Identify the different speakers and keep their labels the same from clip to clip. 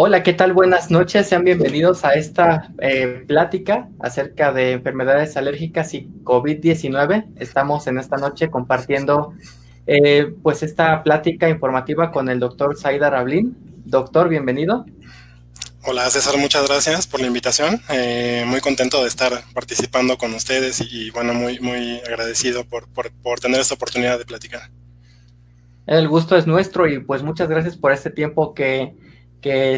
Speaker 1: Hola, ¿qué tal? Buenas noches, sean bienvenidos a esta plática acerca de enfermedades alérgicas y COVID-19. Estamos en esta noche compartiendo pues esta plática informativa con el doctor Saida Rablin. Doctor, bienvenido.
Speaker 2: Hola César, muchas gracias por la invitación. Muy contento de estar participando con ustedes y bueno, muy agradecido por tener esta oportunidad de platicar.
Speaker 1: El gusto es nuestro y pues muchas gracias por este tiempo que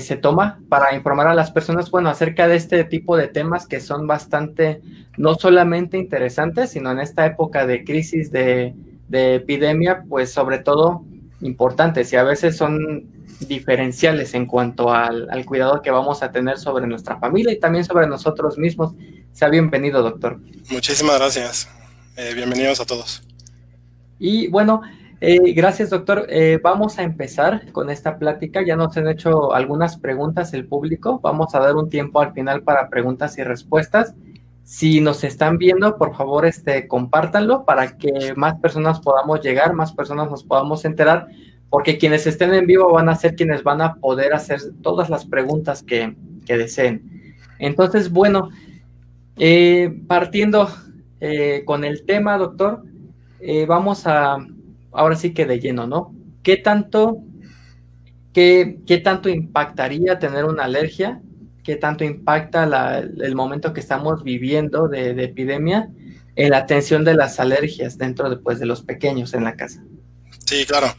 Speaker 1: se toma para informar a las personas, bueno, acerca de este tipo de temas que son bastante, no solamente interesantes, sino en esta época de crisis de epidemia, pues sobre todo importantes y a veces son diferenciales en cuanto al cuidado que vamos a tener sobre nuestra familia y también sobre nosotros mismos. Sea bienvenido, doctor.
Speaker 2: Muchísimas gracias. Bienvenidos a todos.
Speaker 1: Y bueno, gracias, doctor. Vamos a empezar con esta plática. Ya nos han hecho algunas preguntas el público. Vamos a dar un tiempo al final para preguntas y respuestas. Si nos están viendo, por favor, compártanlo para que más personas podamos llegar, más personas nos podamos enterar, porque quienes estén en vivo van a ser quienes van a poder hacer todas las preguntas que deseen. Entonces, bueno, partiendo con el tema, doctor, vamos a, ahora sí que de lleno, ¿no? ¿Qué tanto, qué tanto impactaría tener una alergia? ¿Qué tanto impacta el momento que estamos viviendo de epidemia en la atención de las alergias dentro de, pues, de los pequeños en la casa?
Speaker 2: Sí, claro.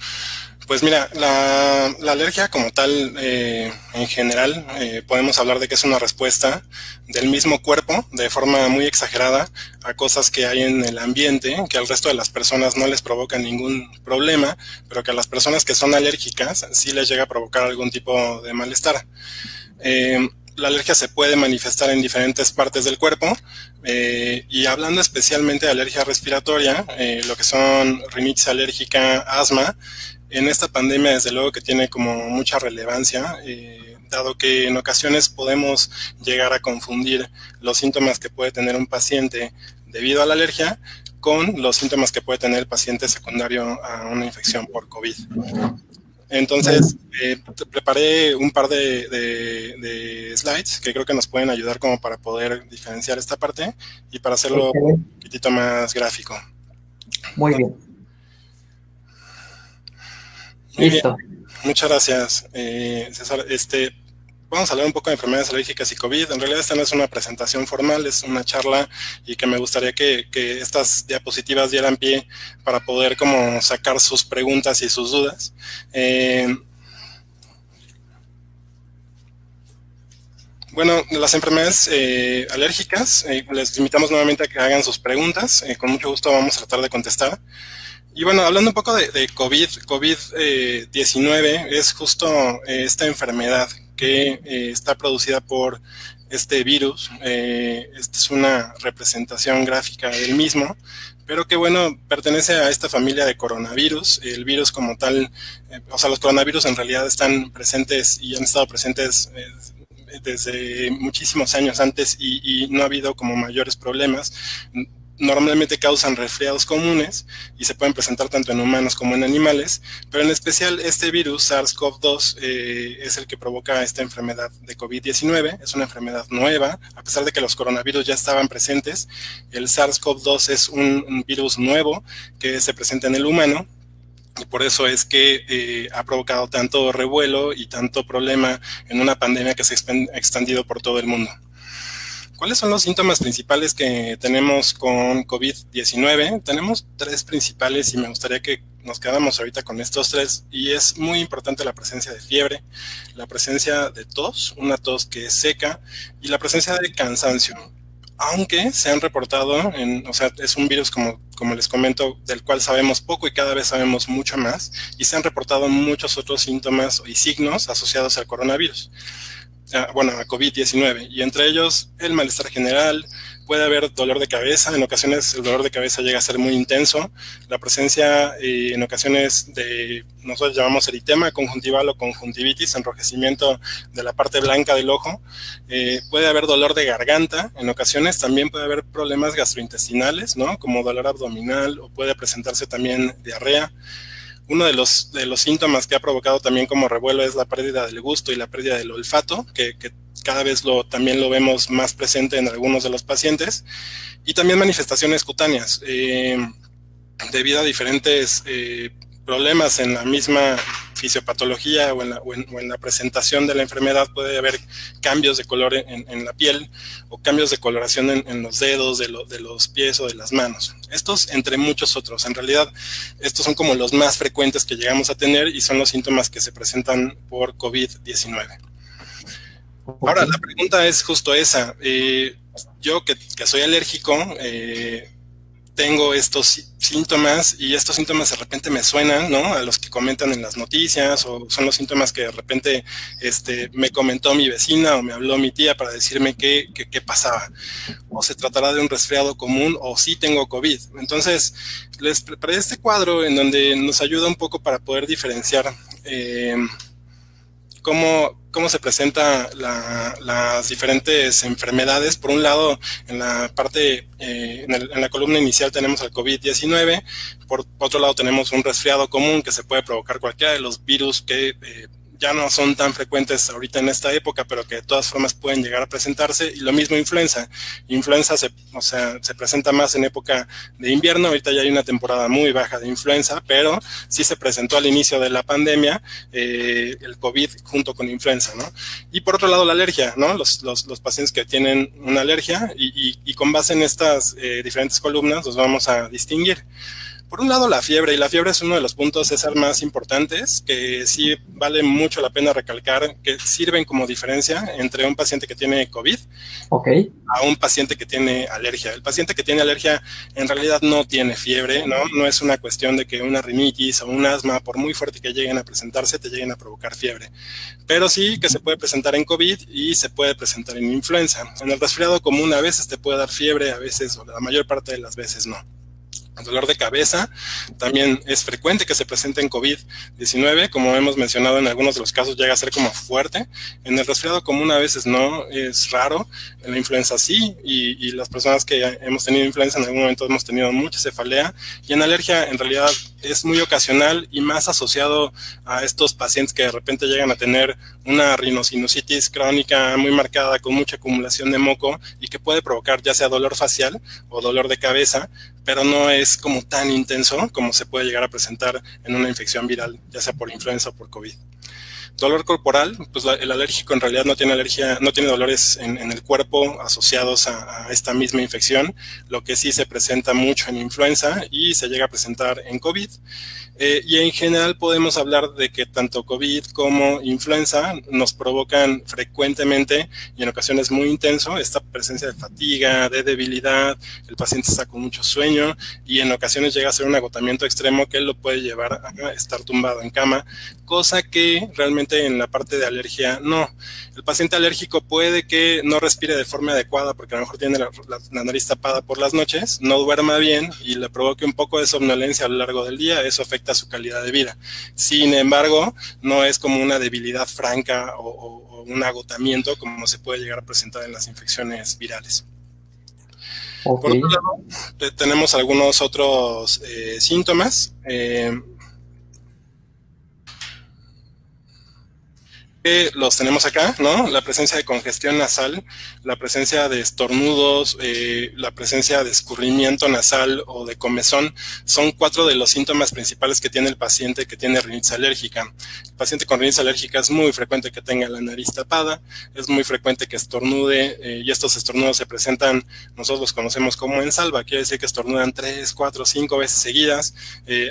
Speaker 2: Pues mira, la alergia como tal, en general, podemos hablar de que es una respuesta del mismo cuerpo, de forma muy exagerada, a cosas que hay en el ambiente, que al resto de las personas no les provoca ningún problema, pero que a las personas que son alérgicas sí les llega a provocar algún tipo de malestar. La alergia se puede manifestar en diferentes partes del cuerpo, y hablando especialmente de alergia respiratoria, lo que son rinitis alérgica, asma, en esta pandemia desde luego que tiene como mucha relevancia, dado que en ocasiones podemos llegar a confundir los síntomas que puede tener un paciente debido a la alergia con los síntomas que puede tener el paciente secundario a una infección por COVID. Entonces, preparé un par de slides que creo que nos pueden ayudar como para poder diferenciar esta parte y para hacerlo
Speaker 1: Excelente.
Speaker 2: un poquitito más gráfico.
Speaker 1: Muy bien.
Speaker 2: Muy bien,
Speaker 1: Listo.
Speaker 2: muchas gracias, César. Vamos a hablar un poco de enfermedades alérgicas y COVID. En realidad esta no es una presentación formal, es una charla y que me gustaría que estas diapositivas dieran pie para poder como sacar sus preguntas y sus dudas. Bueno, las enfermedades alérgicas, les invitamos nuevamente a que hagan sus preguntas. Con mucho gusto vamos a tratar de contestar. Y bueno, hablando un poco de COVID-19, es justo esta enfermedad que está producida por este virus. Esta es una representación gráfica del mismo, pero que bueno, pertenece a esta familia de coronavirus. El virus como tal, o sea, los coronavirus en realidad están presentes y han estado presentes desde muchísimos años antes y no ha habido como mayores problemas. Normalmente causan resfriados comunes y se pueden presentar tanto en humanos como en animales, pero en especial este virus SARS-CoV-2 es el que provoca esta enfermedad de COVID-19. Es una enfermedad nueva, a pesar de que los coronavirus ya estaban presentes. El SARS-CoV-2 es un virus nuevo que se presenta en el humano, y por eso es que ha provocado tanto revuelo y tanto problema en una pandemia que se ha extendido por todo el mundo. ¿Cuáles son los síntomas principales que tenemos con COVID-19? Tenemos tres principales y me gustaría que nos quedáramos ahorita con estos tres, y es muy importante la presencia de fiebre, la presencia de tos, una tos que es seca, y la presencia de cansancio. Aunque se han reportado, o sea, es un virus como les comento, del cual sabemos poco y cada vez sabemos mucho más, y se han reportado muchos otros síntomas y signos asociados al coronavirus. Bueno, a COVID-19, y entre ellos el malestar general, puede haber dolor de cabeza, en ocasiones el dolor de cabeza llega a ser muy intenso, la presencia en ocasiones de, nosotros llamamos eritema conjuntival o conjuntivitis, enrojecimiento de la parte blanca del ojo, puede haber dolor de garganta, en ocasiones también puede haber problemas gastrointestinales, ¿no? Como dolor abdominal, o puede presentarse también diarrea. Uno de los síntomas que ha provocado también como revuelo es la pérdida del gusto y la pérdida del olfato, que cada vez también lo vemos más presente en algunos de los pacientes, y también manifestaciones cutáneas, debido a diferentes problemas en la misma fisiopatología o en la presentación de la enfermedad. Puede haber cambios de color en la piel o cambios de coloración en los dedos de los pies o de las manos. Estos entre muchos otros. En realidad, estos son como los más frecuentes que llegamos a tener y son los síntomas que se presentan por COVID-19. Ahora, la pregunta es justo esa. Yo que soy alérgico, tengo estos síntomas y estos síntomas de repente me suenan, ¿no? A los que comentan en las noticias, o son los síntomas que de repente me comentó mi vecina o me habló mi tía para decirme qué pasaba. O se tratará de un resfriado común o sí tengo COVID. Entonces, les preparé este cuadro en donde nos ayuda un poco para poder diferenciar cómo se presentan las diferentes enfermedades. Por un lado, en la parte, en la columna inicial tenemos el COVID-19, por otro lado tenemos un resfriado común que se puede provocar cualquiera de los virus que ya no son tan frecuentes ahorita en esta época, pero que de todas formas pueden llegar a presentarse, y lo mismo influenza. Influenza se presenta más en época de invierno. Ahorita ya hay una temporada muy baja de influenza, pero sí se presentó al inicio de la pandemia el COVID junto con influenza, ¿no? Y por otro lado la alergia, ¿no? Los pacientes que tienen una alergia, y con base en estas diferentes columnas los vamos a distinguir. Por un lado, la fiebre, y la fiebre es uno de los puntos, César, más importantes, que sí vale mucho la pena recalcar, que sirven como diferencia entre un paciente que tiene COVID a un paciente que tiene alergia. El paciente que tiene alergia en realidad no tiene fiebre, ¿no? No es una cuestión de que una rinitis o un asma, por muy fuerte que lleguen a presentarse, te lleguen a provocar fiebre. Pero sí que se puede presentar en COVID y se puede presentar en influenza. En el resfriado común a veces te puede dar fiebre, a veces, o la mayor parte de las veces no. El dolor de cabeza también es frecuente que se presente en COVID-19, como hemos mencionado, en algunos de los casos llega a ser como fuerte. En el resfriado común a veces no, es raro. En la influenza sí, y las personas que hemos tenido influenza en algún momento hemos tenido mucha cefalea. Y en alergia en realidad es muy ocasional y más asociado a estos pacientes que de repente llegan a tener una rinosinusitis crónica muy marcada con mucha acumulación de moco y que puede provocar ya sea dolor facial o dolor de cabeza, pero no es como tan intenso como se puede llegar a presentar en una infección viral, ya sea por influenza o por COVID. Dolor corporal, pues el alérgico en realidad no tiene alergia, no tiene dolores en el cuerpo asociados a esta misma infección, lo que sí se presenta mucho en influenza y se llega a presentar en COVID. Y en general podemos hablar de que tanto COVID como influenza nos provocan frecuentemente y en ocasiones muy intenso esta presencia de fatiga, de debilidad, el paciente está con mucho sueño y en ocasiones llega a ser un agotamiento extremo que lo puede llevar a estar tumbado en cama, cosa que realmente en la parte de alergia no. El paciente alérgico puede que no respire de forma adecuada porque a lo mejor tiene la nariz tapada por las noches, no duerma bien y le provoque un poco de somnolencia a lo largo del día. Eso afecta su calidad de vida. Sin embargo, no es como una debilidad franca o un agotamiento como se puede llegar a presentar en las infecciones virales. Por otro lado, tenemos algunos otros síntomas. Los tenemos acá, ¿no? La presencia de congestión nasal, la presencia de estornudos, la presencia de escurrimiento nasal o de comezón, son 4 de los síntomas principales que tiene el paciente que tiene rinitis alérgica. El paciente con rinitis alérgica es muy frecuente que tenga la nariz tapada, es muy frecuente que estornude, y estos estornudos se presentan, nosotros los conocemos como en salva, quiere decir que estornudan 3, 4, 5 veces seguidas,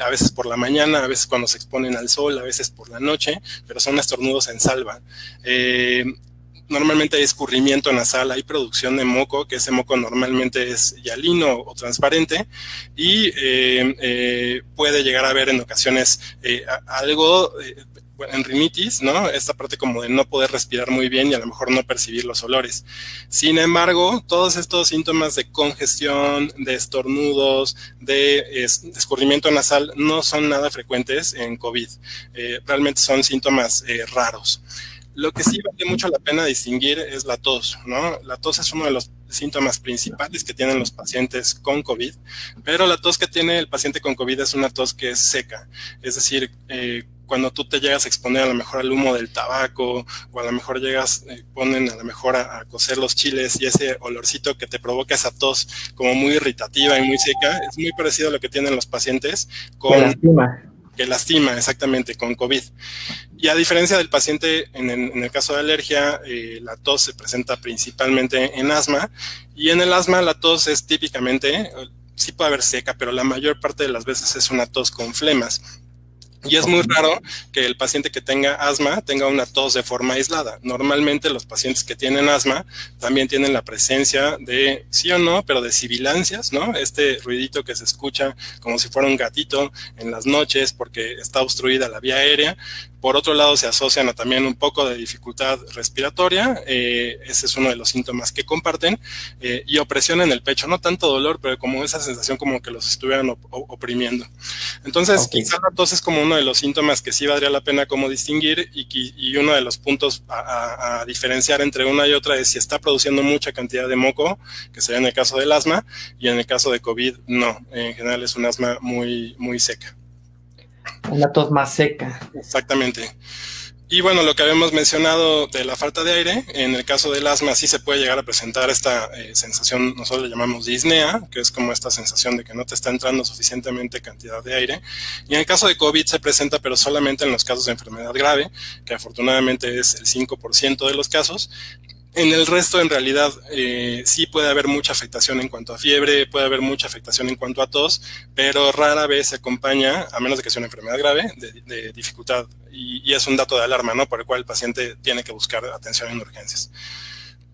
Speaker 2: a veces por la mañana, a veces cuando se exponen al sol, a veces por la noche, pero son estornudos en salva. Normalmente hay escurrimiento nasal, hay producción de moco, que ese moco normalmente es hialino o transparente, y puede llegar a haber en ocasiones algo en rinitis, ¿no? Esta parte como de no poder respirar muy bien y a lo mejor no percibir los olores. Sin embargo, todos estos síntomas de congestión, de estornudos, de escurrimiento nasal no son nada frecuentes en COVID. Realmente son síntomas raros. Lo que sí vale mucho la pena distinguir es la tos, ¿no? La tos es uno de los síntomas principales que tienen los pacientes con COVID, pero la tos que tiene el paciente con COVID es una tos que es seca, es decir, cuando tú te llegas a exponer a lo mejor al humo del tabaco, o a lo mejor ponen a lo mejor a cocer los chiles y ese olorcito que te provoca esa tos como muy irritativa y muy seca, es muy parecido a lo que tienen los pacientes con... Que lastima, exactamente, con COVID. Y a diferencia del paciente, en el caso de alergia, la tos se presenta principalmente en asma, y en el asma la tos es típicamente, sí puede haber seca, pero la mayor parte de las veces es una tos con flemas. Y es muy raro que el paciente que tenga asma tenga una tos de forma aislada. Normalmente los pacientes que tienen asma también tienen la presencia de, sí o no, pero de sibilancias, ¿no? Este ruidito que se escucha como si fuera un gatito en las noches porque está obstruida la vía aérea. Por otro lado, se asocian a también un poco de dificultad respiratoria. Ese es uno de los síntomas que comparten. Y opresión en el pecho. No tanto dolor, pero como esa sensación como que los estuvieran oprimiendo. Entonces, quizá la tos es como uno de los síntomas que sí valdría la pena como distinguir, y uno de los puntos a diferenciar entre una y otra es si está produciendo mucha cantidad de moco, que sería en el caso del asma, y en el caso de COVID, no. En general es un asma muy, muy seca.
Speaker 1: Una tos más seca.
Speaker 2: Exactamente. Y bueno, lo que habíamos mencionado de la falta de aire, en el caso del asma sí se puede llegar a presentar esta sensación, nosotros le llamamos disnea, que es como esta sensación de que no te está entrando suficientemente cantidad de aire. Y en el caso de COVID se presenta, pero solamente en los casos de enfermedad grave, que afortunadamente es el 5% de los casos. En el resto, en realidad, sí puede haber mucha afectación en cuanto a fiebre, puede haber mucha afectación en cuanto a tos, pero rara vez se acompaña, a menos de que sea una enfermedad grave, de dificultad. Y es un dato de alarma, ¿no? Por el cual el paciente tiene que buscar atención en urgencias.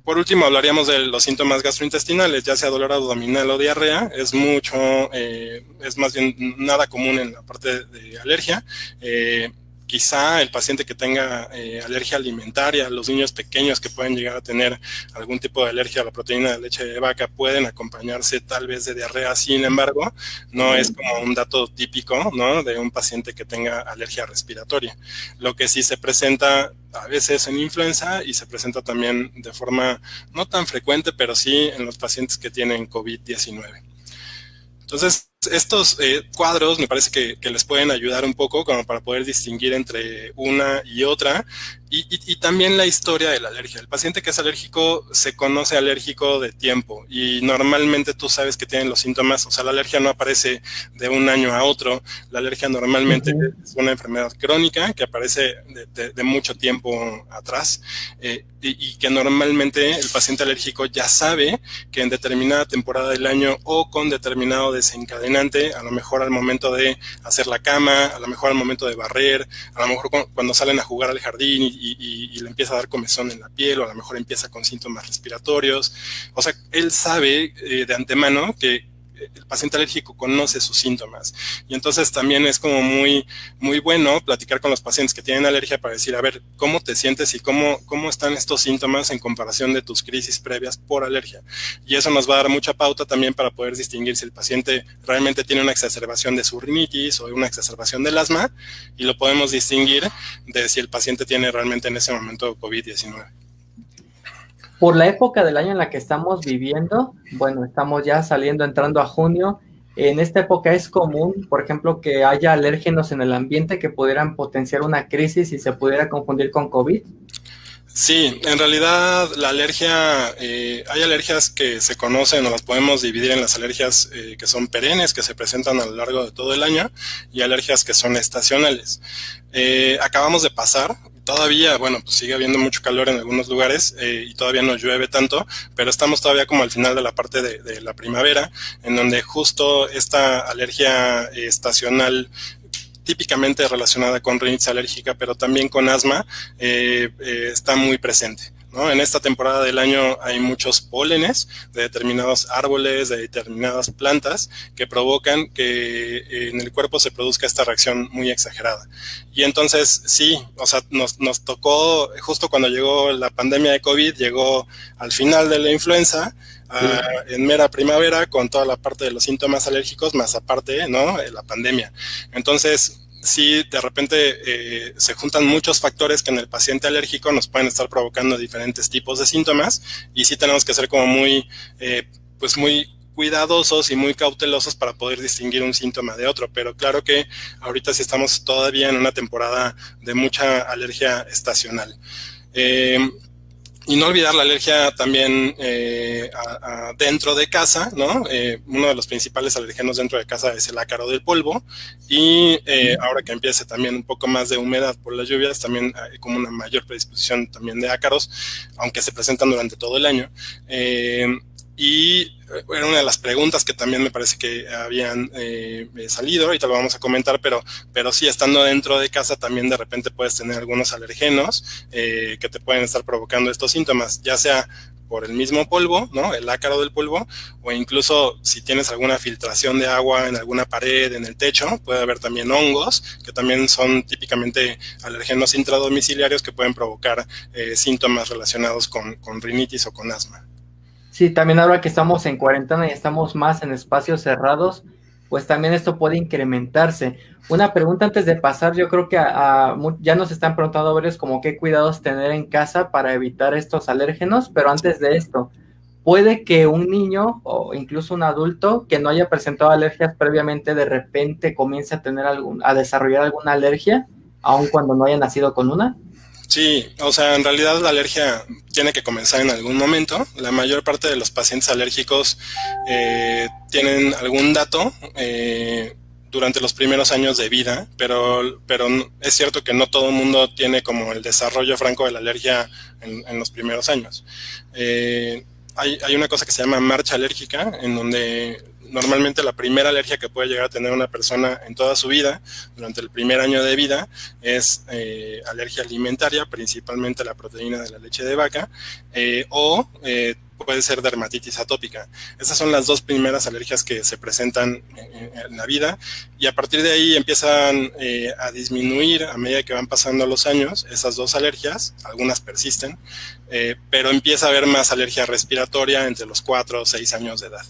Speaker 2: Por último, hablaríamos de los síntomas gastrointestinales, ya sea dolor abdominal o diarrea. Es más bien nada común en la parte de alergia. Quizá el paciente que tenga alergia alimentaria, los niños pequeños que pueden llegar a tener algún tipo de alergia a la proteína de leche de vaca pueden acompañarse tal vez de diarrea. Sin embargo, no es como un dato típico, ¿no?, de un paciente que tenga alergia respiratoria. Lo que sí se presenta a veces en influenza y se presenta también de forma no tan frecuente, pero sí en los pacientes que tienen COVID-19. Entonces, estos cuadros me parece que les pueden ayudar un poco como para poder distinguir entre una y otra, y también la historia de la alergia. El paciente que es alérgico se conoce alérgico de tiempo, y normalmente tú sabes que tienen los síntomas, o sea, la alergia no aparece de un año a otro. La alergia normalmente es una enfermedad crónica que aparece de mucho tiempo atrás, y que normalmente el paciente alérgico ya sabe que en determinada temporada del año o con determinado desencadenante, a lo mejor al momento de hacer la cama, a lo mejor al momento de barrer, a lo mejor cuando salen a jugar al jardín y le empieza a dar comezón en la piel, o a lo mejor empieza con síntomas respiratorios. O sea, él sabe de antemano que el paciente alérgico conoce sus síntomas, y entonces también es como muy, muy bueno platicar con los pacientes que tienen alergia para decir, a ver, ¿cómo te sientes y cómo están estos síntomas en comparación de tus crisis previas por alergia? Y eso nos va a dar mucha pauta también para poder distinguir si el paciente realmente tiene una exacerbación de su rinitis o una exacerbación del asma, y lo podemos distinguir de si el paciente tiene realmente en ese momento COVID-19.
Speaker 1: Por la época del año en la que estamos viviendo, bueno, estamos ya entrando a junio. En esta época es común, por ejemplo, que haya alérgenos en el ambiente que pudieran potenciar una crisis y se pudiera confundir con COVID.
Speaker 2: Sí, en realidad la alergia, hay alergias que se conocen o las podemos dividir en las alergias que son perennes, que se presentan a lo largo de todo el año, y alergias que son estacionales. Acabamos de pasar, todavía, bueno, pues sigue habiendo mucho calor en algunos lugares y todavía no llueve tanto, pero estamos todavía como al final de la parte de la primavera, en donde justo esta alergia estacional, típicamente relacionada con rinitis alérgica, pero también con asma, está muy presente, ¿no? En esta temporada del año hay muchos pólenes de determinados árboles, de determinadas plantas, que provocan que en el cuerpo se produzca esta reacción muy exagerada. Y entonces sí, o sea, nos tocó, justo cuando llegó la pandemia de COVID, llegó al final de la influenza, en mera primavera, con toda la parte de los síntomas alérgicos, más aparte, ¿no?, la pandemia. Entonces, sí, de repente se juntan muchos factores que en el paciente alérgico nos pueden estar provocando diferentes tipos de síntomas, y sí tenemos que ser como muy, pues muy cuidadosos y muy cautelosos para poder distinguir un síntoma de otro. Pero claro que ahorita sí estamos todavía en una temporada de mucha alergia estacional. Y no olvidar la alergia también dentro de casa, ¿no? Uno de los principales alergenos dentro de casa es el ácaro del polvo, y ahora que empiece también un poco más de humedad por las lluvias, también hay como una mayor predisposición también de ácaros, aunque se presentan durante todo el año. Y era una de las preguntas que también me parece que habían salido, ahorita lo vamos a comentar, pero sí, estando dentro de casa también de repente puedes tener algunos alergenos que te pueden estar provocando estos síntomas, ya sea por el mismo polvo, ¿no? El ácaro del polvo, o incluso si tienes alguna filtración de agua en alguna pared, en el techo, puede haber también hongos, que también son típicamente alergenos intradomiciliarios que pueden provocar síntomas relacionados con rinitis o con asma.
Speaker 1: Sí, también ahora que estamos en cuarentena y estamos más en espacios cerrados, pues también esto puede incrementarse. Una pregunta antes de pasar, yo creo que ya nos están preguntando varios como qué cuidados tener en casa para evitar estos alérgenos, pero antes de esto, puede que un niño o incluso un adulto que no haya presentado alergias previamente de repente comience a tener a desarrollar alguna alergia, aun cuando no haya nacido con una.
Speaker 2: Sí, o sea, en realidad la alergia tiene que comenzar en algún momento. La mayor parte de los pacientes alérgicos tienen algún dato durante los primeros años de vida, pero es cierto que no todo el mundo tiene como el desarrollo franco de la alergia en los primeros años. Hay una cosa que se llama marcha alérgica, en donde normalmente la primera alergia que puede llegar a tener una persona en toda su vida, durante el primer año de vida, es alergia alimentaria, principalmente a la proteína de la leche de vaca, o puede ser dermatitis atópica. Esas son las dos primeras alergias que se presentan en la vida, y a partir de ahí empiezan a disminuir a medida que van pasando los años esas dos alergias. Algunas persisten, pero empieza a haber más alergia respiratoria entre los 4 o 6 años de edad.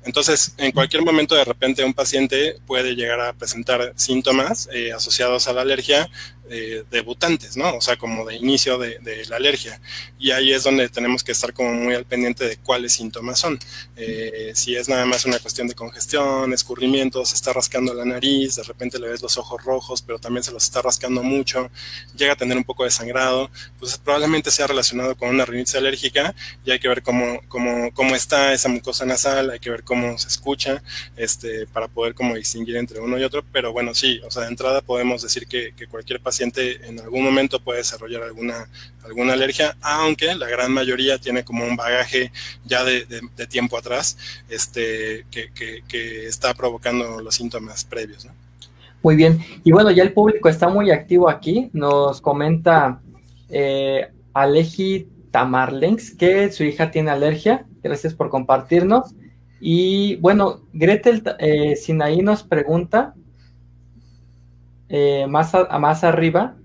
Speaker 2: Entonces, en cualquier momento, de repente, un paciente puede llegar a presentar síntomas asociados a la alergia debutantes, ¿no? O sea, como de inicio de la alergia. Y ahí es donde tenemos que estar como muy al pendiente de cuáles síntomas son. Si es nada más una cuestión de congestión, escurrimiento, se está rascando la nariz, de repente le ves los ojos rojos, pero también se los está rascando mucho, llega a tener un poco de sangrado, pues probablemente sea relacionado con una rinitis alérgica, y hay que ver cómo está esa mucosa nasal, hay que ver cómo se escucha, para poder como distinguir entre uno y otro. Pero bueno, sí, o sea, de entrada podemos decir que cualquier paciente en algún momento puede desarrollar alguna alergia, aunque la gran mayoría tiene como un bagaje ya de tiempo atrás, que está provocando los síntomas previos, ¿no?
Speaker 1: Muy bien, y bueno, ya el público está muy activo aquí, nos comenta Aleji Tamarlenx que su hija tiene alergia, gracias por compartirnos. Y bueno, Gretel Sinaí nos pregunta más arriba.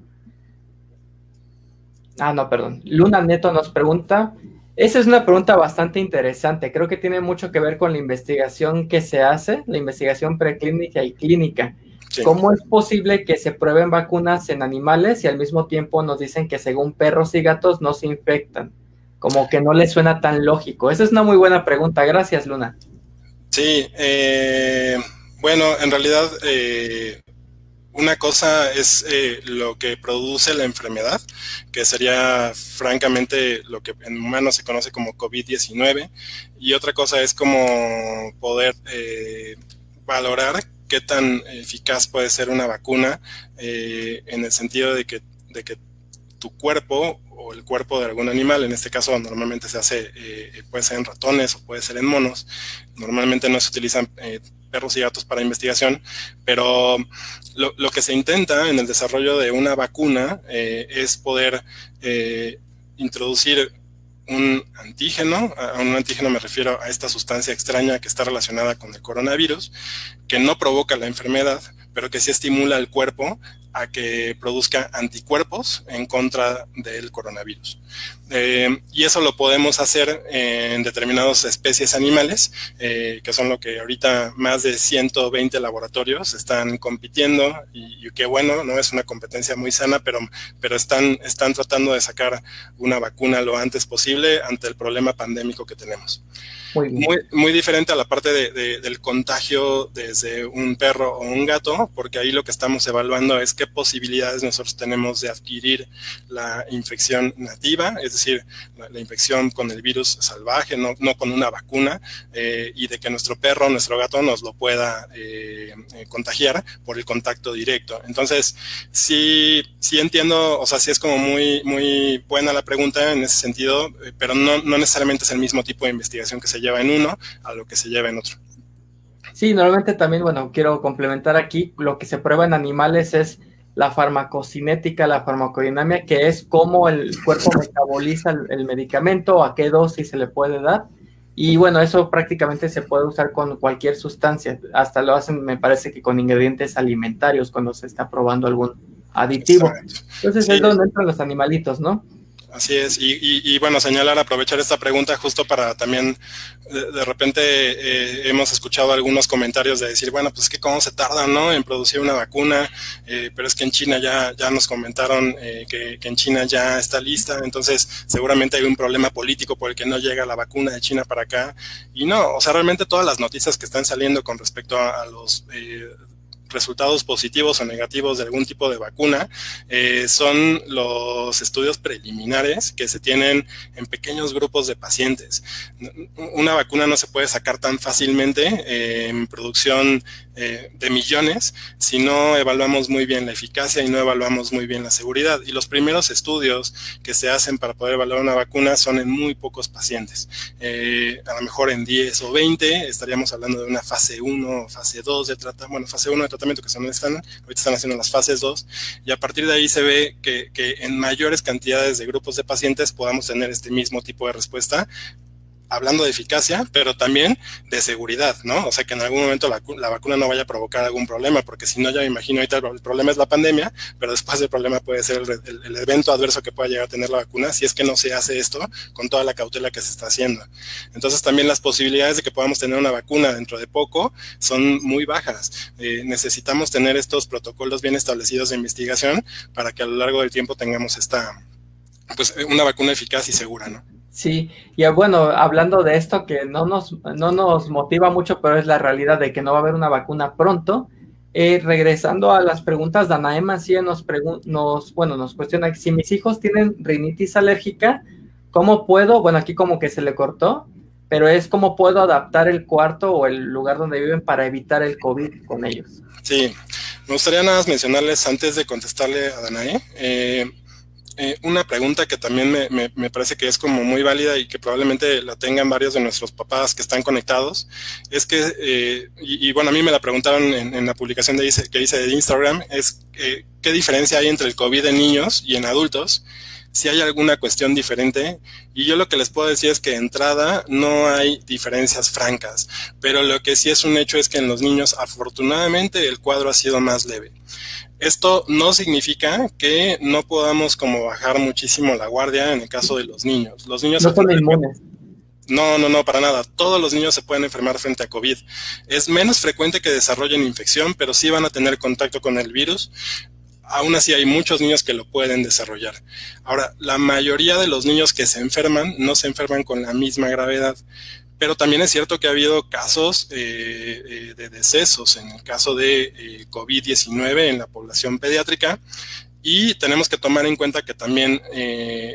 Speaker 1: No, perdón. Luna Neto nos pregunta. Esa es una pregunta bastante interesante. Creo que tiene mucho que ver con la investigación que se hace, la investigación preclínica y clínica. Sí. ¿Cómo es posible que se prueben vacunas en animales y al mismo tiempo nos dicen que según perros y gatos no se infectan? Como que no les suena tan lógico. Esa es una muy buena pregunta. Gracias, Luna.
Speaker 2: Sí, bueno, en realidad una cosa es lo que produce la enfermedad, que sería francamente lo que en humanos se conoce como COVID-19, y otra cosa es como poder valorar qué tan eficaz puede ser una vacuna, en el sentido de que tu cuerpo o el cuerpo de algún animal, en este caso normalmente se hace, puede ser en ratones o puede ser en monos, normalmente no se utilizan perros y gatos para investigación, pero lo que se intenta en el desarrollo de una vacuna es poder introducir un antígeno. A un antígeno me refiero a esta sustancia extraña que está relacionada con el coronavirus, que no provoca la enfermedad, pero que sí estimula al cuerpo a que produzca anticuerpos en contra del coronavirus. Y eso lo podemos hacer en determinadas especies animales, que son lo que ahorita más de 120 laboratorios están compitiendo, y qué bueno, ¿no? Es una competencia muy sana, pero están tratando de sacar una vacuna lo antes posible ante el problema pandémico que tenemos. Muy diferente a la parte del contagio desde un perro o un gato, porque ahí lo que estamos evaluando es qué posibilidades nosotros tenemos de adquirir la infección nativa, es decir, la infección con el virus salvaje, no con una vacuna, y de que nuestro perro, nuestro gato nos lo pueda contagiar por el contacto directo. Entonces, sí entiendo, o sea, sí es como muy buena la pregunta en ese sentido, pero no necesariamente es el mismo tipo de investigación que se lleva en uno a lo que se lleva en otro.
Speaker 1: Sí, normalmente también, bueno, quiero complementar aquí, lo que se prueba en animales es la farmacocinética, la farmacodinamia, que es cómo el cuerpo metaboliza el medicamento, a qué dosis se le puede dar, y bueno, eso prácticamente se puede usar con cualquier sustancia, hasta lo hacen, me parece que con ingredientes alimentarios, cuando se está probando algún aditivo. Exacto. Entonces sí, es donde entran los animalitos, ¿no?
Speaker 2: Así es, y bueno, aprovechar esta pregunta justo para también, de repente hemos escuchado algunos comentarios de decir, bueno, pues es que cómo se tarda, ¿no?, en producir una vacuna, pero es que en China ya nos comentaron que en China ya está lista, entonces seguramente hay un problema político por el que no llega la vacuna de China para acá, y no, o sea, realmente todas las noticias que están saliendo con respecto a los resultados positivos o negativos de algún tipo de vacuna, son los estudios preliminares que se tienen en pequeños grupos de pacientes. Una vacuna no se puede sacar tan fácilmente en producción de millones si no evaluamos muy bien la eficacia y no evaluamos muy bien la seguridad. Y los primeros estudios que se hacen para poder evaluar una vacuna son en muy pocos pacientes. A lo mejor en 10 o 20 estaríamos hablando de una fase 1 o fase 2 de tratamiento, bueno, fase 1 de tratamiento que son ahorita están haciendo las fases 2, y a partir de ahí se ve que en mayores cantidades de grupos de pacientes podamos tener este mismo tipo de respuesta, hablando de eficacia, pero también de seguridad, ¿no? O sea, que en algún momento la vacuna no vaya a provocar algún problema, porque si no, ya me imagino ahorita el problema es la pandemia, pero después el problema puede ser el evento adverso que pueda llegar a tener la vacuna, si es que no se hace esto con toda la cautela que se está haciendo. Entonces, también las posibilidades de que podamos tener una vacuna dentro de poco son muy bajas. Necesitamos tener estos protocolos bien establecidos de investigación para que a lo largo del tiempo tengamos pues una vacuna eficaz y segura, ¿no?
Speaker 1: Sí, y bueno, hablando de esto que no nos motiva mucho, pero es la realidad de que no va a haber una vacuna pronto. Regresando a las preguntas, Danae Mancía nos cuestiona, si mis hijos tienen rinitis alérgica, ¿cómo puedo? Bueno, aquí como que se le cortó, pero es cómo puedo adaptar el cuarto o el lugar donde viven para evitar el COVID con ellos.
Speaker 2: Sí, me gustaría nada más mencionarles antes de contestarle a Danae, una pregunta que también me parece que es como muy válida y que probablemente la tengan varios de nuestros papás que están conectados, es que, bueno, a mí me la preguntaron en la publicación que hice de Instagram, es ¿qué diferencia hay entre el COVID en niños y en adultos? Si hay alguna cuestión diferente, y yo lo que les puedo decir es que de entrada no hay diferencias francas, pero lo que sí es un hecho es que en los niños afortunadamente el cuadro ha sido más leve. Esto no significa que no podamos como bajar muchísimo la guardia en el caso de los niños. Los niños
Speaker 1: no son inmunes.
Speaker 2: No, para nada. Todos los niños se pueden enfermar frente a COVID. Es menos frecuente que desarrollen infección, pero sí van a tener contacto con el virus. Aún así hay muchos niños que lo pueden desarrollar. Ahora, la mayoría de los niños que se enferman no se enferman con la misma gravedad. Pero también es cierto que ha habido casos de decesos en el caso de COVID-19 en la población pediátrica, y tenemos que tomar en cuenta que también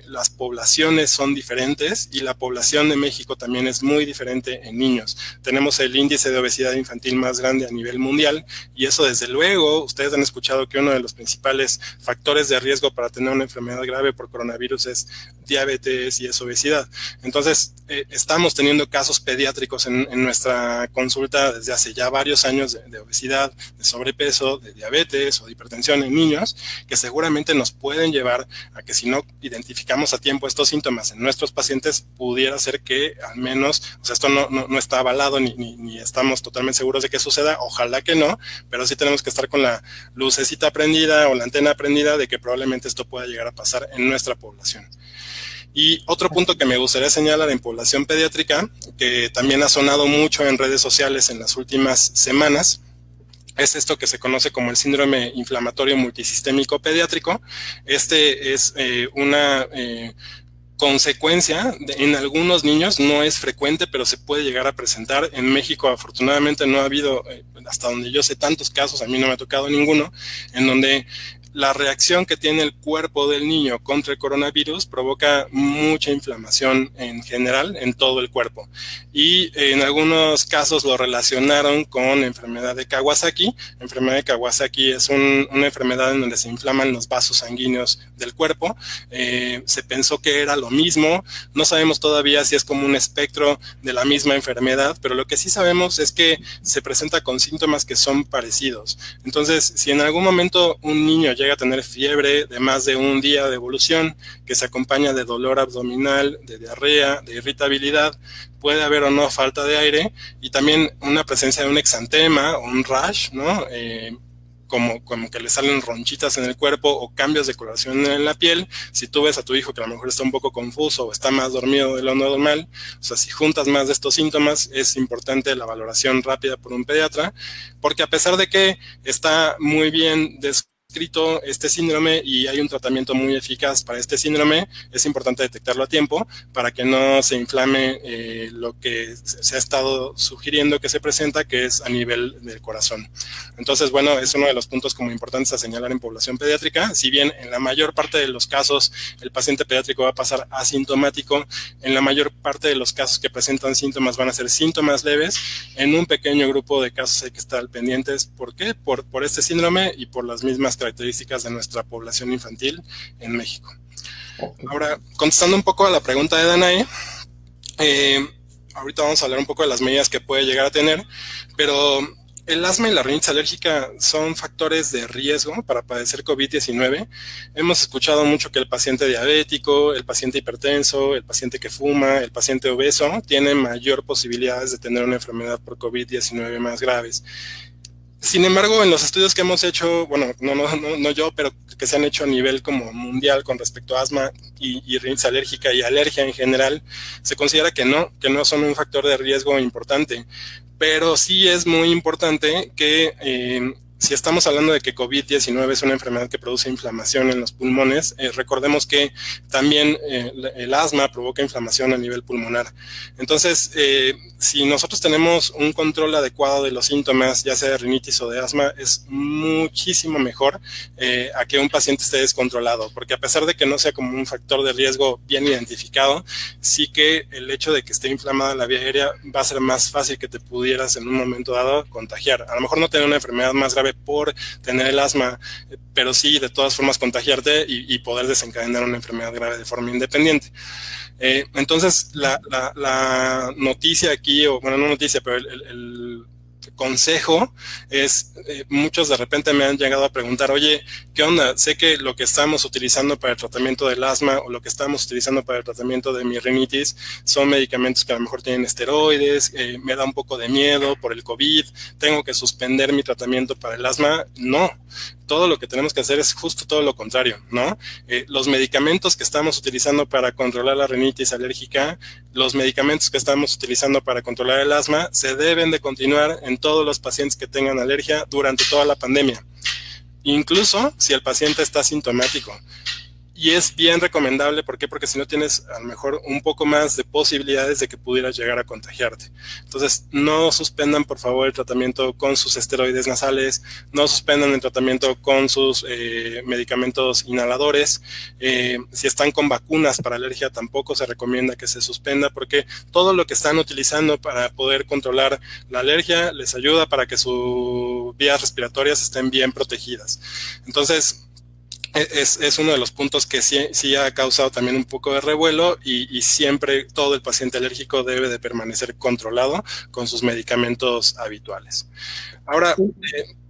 Speaker 2: las poblaciones son diferentes y la población de México también es muy diferente en niños. Tenemos el índice de obesidad infantil más grande a nivel mundial, y eso desde luego, ustedes han escuchado que uno de los principales factores de riesgo para tener una enfermedad grave por coronavirus es diabetes y es obesidad. Entonces, estamos teniendo casos pediátricos en nuestra consulta desde hace ya varios años de obesidad, de sobrepeso, de diabetes o de hipertensión en niños, que seguramente nos pueden llevar a que si no identificamos a tiempo estos síntomas en nuestros pacientes, pudiera ser que al menos, o sea, esto no está avalado ni estamos totalmente seguros de que suceda, ojalá que no, pero sí tenemos que estar con la lucecita prendida o la antena prendida de que probablemente esto pueda llegar a pasar en nuestra población. Y otro punto que me gustaría señalar en población pediátrica, que también ha sonado mucho en redes sociales en las últimas semanas, es esto que se conoce como el síndrome inflamatorio multisistémico pediátrico. Este es una consecuencia en algunos niños, no es frecuente, pero se puede llegar a presentar. En México, afortunadamente, no ha habido, hasta donde yo sé, tantos casos, a mí no me ha tocado ninguno, en donde la reacción que tiene el cuerpo del niño contra el coronavirus provoca mucha inflamación en general en todo el cuerpo. Y en algunos casos lo relacionaron con enfermedad de Kawasaki. La enfermedad de Kawasaki es una enfermedad en donde se inflaman los vasos sanguíneos del cuerpo. Se pensó que era lo mismo. No sabemos todavía si es como un espectro de la misma enfermedad, pero lo que sí sabemos es que se presenta con síntomas que son parecidos. Entonces, si en algún momento un niño llega a tener fiebre de más de un día de evolución, que se acompaña de dolor abdominal, de diarrea, de irritabilidad, puede haber o no falta de aire, y también una presencia de un exantema o un rash, ¿no? Como que le salen ronchitas en el cuerpo o cambios de coloración en la piel. Si tú ves a tu hijo que a lo mejor está un poco confuso o está más dormido de lo normal, o sea, si juntas más de estos síntomas, es importante la valoración rápida por un pediatra, porque a pesar de que está muy bien descrito este síndrome y hay un tratamiento muy eficaz para este síndrome, es importante detectarlo a tiempo para que no se inflame lo que se ha estado sugiriendo que se presenta, que es a nivel del corazón. Entonces, bueno, es uno de los puntos como importantes a señalar en población pediátrica. Si bien en la mayor parte de los casos el paciente pediátrico va a pasar asintomático, en la mayor parte de los casos que presentan síntomas van a ser síntomas leves. En un pequeño grupo de casos hay que estar pendientes. ¿Por qué? Por este síndrome y por las mismas características de nuestra población infantil en México. Ahora, contestando un poco a la pregunta de Danae, ahorita vamos a hablar un poco de las medidas que puede llegar a tener, pero el asma y la rinitis alérgica son factores de riesgo para padecer COVID-19. Hemos escuchado mucho que el paciente diabético, el paciente hipertenso, el paciente que fuma, el paciente obeso tiene mayor posibilidades de tener una enfermedad por COVID-19 más graves. Sin embargo, en los estudios que hemos hecho, bueno, no yo, pero que se han hecho a nivel como mundial con respecto a asma y rinitis alérgica y alergia en general, se considera que no son un factor de riesgo importante. Pero sí es muy importante que si estamos hablando de que COVID-19 es una enfermedad que produce inflamación en los pulmones, recordemos que también el asma provoca inflamación a nivel pulmonar. Entonces, si nosotros tenemos un control adecuado de los síntomas, ya sea de rinitis o de asma, es muchísimo mejor a que un paciente esté descontrolado, porque a pesar de que no sea como un factor de riesgo bien identificado, sí que el hecho de que esté inflamada la vía aérea va a ser más fácil que te pudieras en un momento dado contagiar. A lo mejor no tener una enfermedad más grave por tener el asma, pero sí de todas formas contagiarte y poder desencadenar una enfermedad grave de forma independiente. Entonces la noticia aquí, o bueno, no noticia, pero el consejo es, muchos de repente me han llegado a preguntar, oye, ¿qué onda? Sé que lo que estamos utilizando para el tratamiento del asma o lo que estamos utilizando para el tratamiento de mi rinitis son medicamentos que a lo mejor tienen esteroides, me da un poco de miedo por el COVID, tengo que suspender mi tratamiento para el asma. No, todo lo que tenemos que hacer es justo todo lo contrario, ¿no? Los medicamentos que estamos utilizando para controlar la rinitis alérgica, los medicamentos que estamos utilizando para controlar el asma, se deben de continuar en todos los pacientes que tengan alergia durante toda la pandemia, incluso si el paciente está sintomático. Y es bien recomendable, ¿por qué? Porque si no tienes a lo mejor un poco más de posibilidades de que pudieras llegar a contagiarte. Entonces, no suspendan por favor el tratamiento con sus esteroides nasales, no suspendan el tratamiento con sus medicamentos inhaladores. Si están con vacunas para alergia, tampoco se recomienda que se suspenda, porque todo lo que están utilizando para poder controlar la alergia les ayuda para que sus vías respiratorias estén bien protegidas. Entonces, es uno de los puntos que sí ha causado también un poco de revuelo y siempre todo el paciente alérgico debe de permanecer controlado con sus medicamentos habituales. Ahora,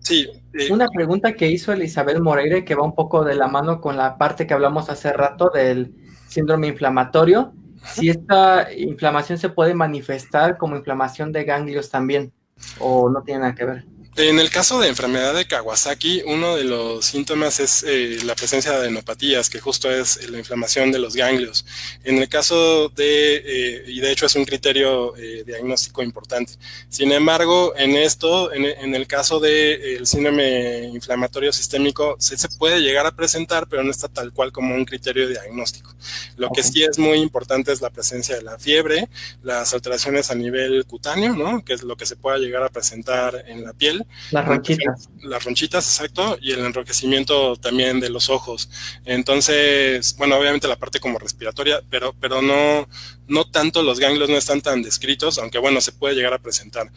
Speaker 2: sí.
Speaker 1: Una pregunta que hizo Elizabeth Moreira, que va un poco de la mano con la parte que hablamos hace rato del síndrome inflamatorio, si esta inflamación se puede manifestar como inflamación de ganglios también, o no tiene nada que ver.
Speaker 2: En el caso de enfermedad de Kawasaki, uno de los síntomas es la presencia de adenopatías, que justo es la inflamación de los ganglios. En el caso de, y de hecho es un criterio diagnóstico importante. Sin embargo, en el caso del síndrome inflamatorio sistémico, sí se puede llegar a presentar, pero no está tal cual como un criterio diagnóstico. Lo que sí es muy importante es la presencia de la fiebre, las alteraciones a nivel cutáneo, ¿no? Que es lo que se pueda llegar a presentar en la piel.
Speaker 1: Las ronchitas.
Speaker 2: Las ronchitas, exacto, y el enrojecimiento también de los ojos. Entonces, bueno, obviamente la parte como respiratoria, pero no tanto, los ganglios no están tan descritos, aunque bueno, se puede llegar a presentar.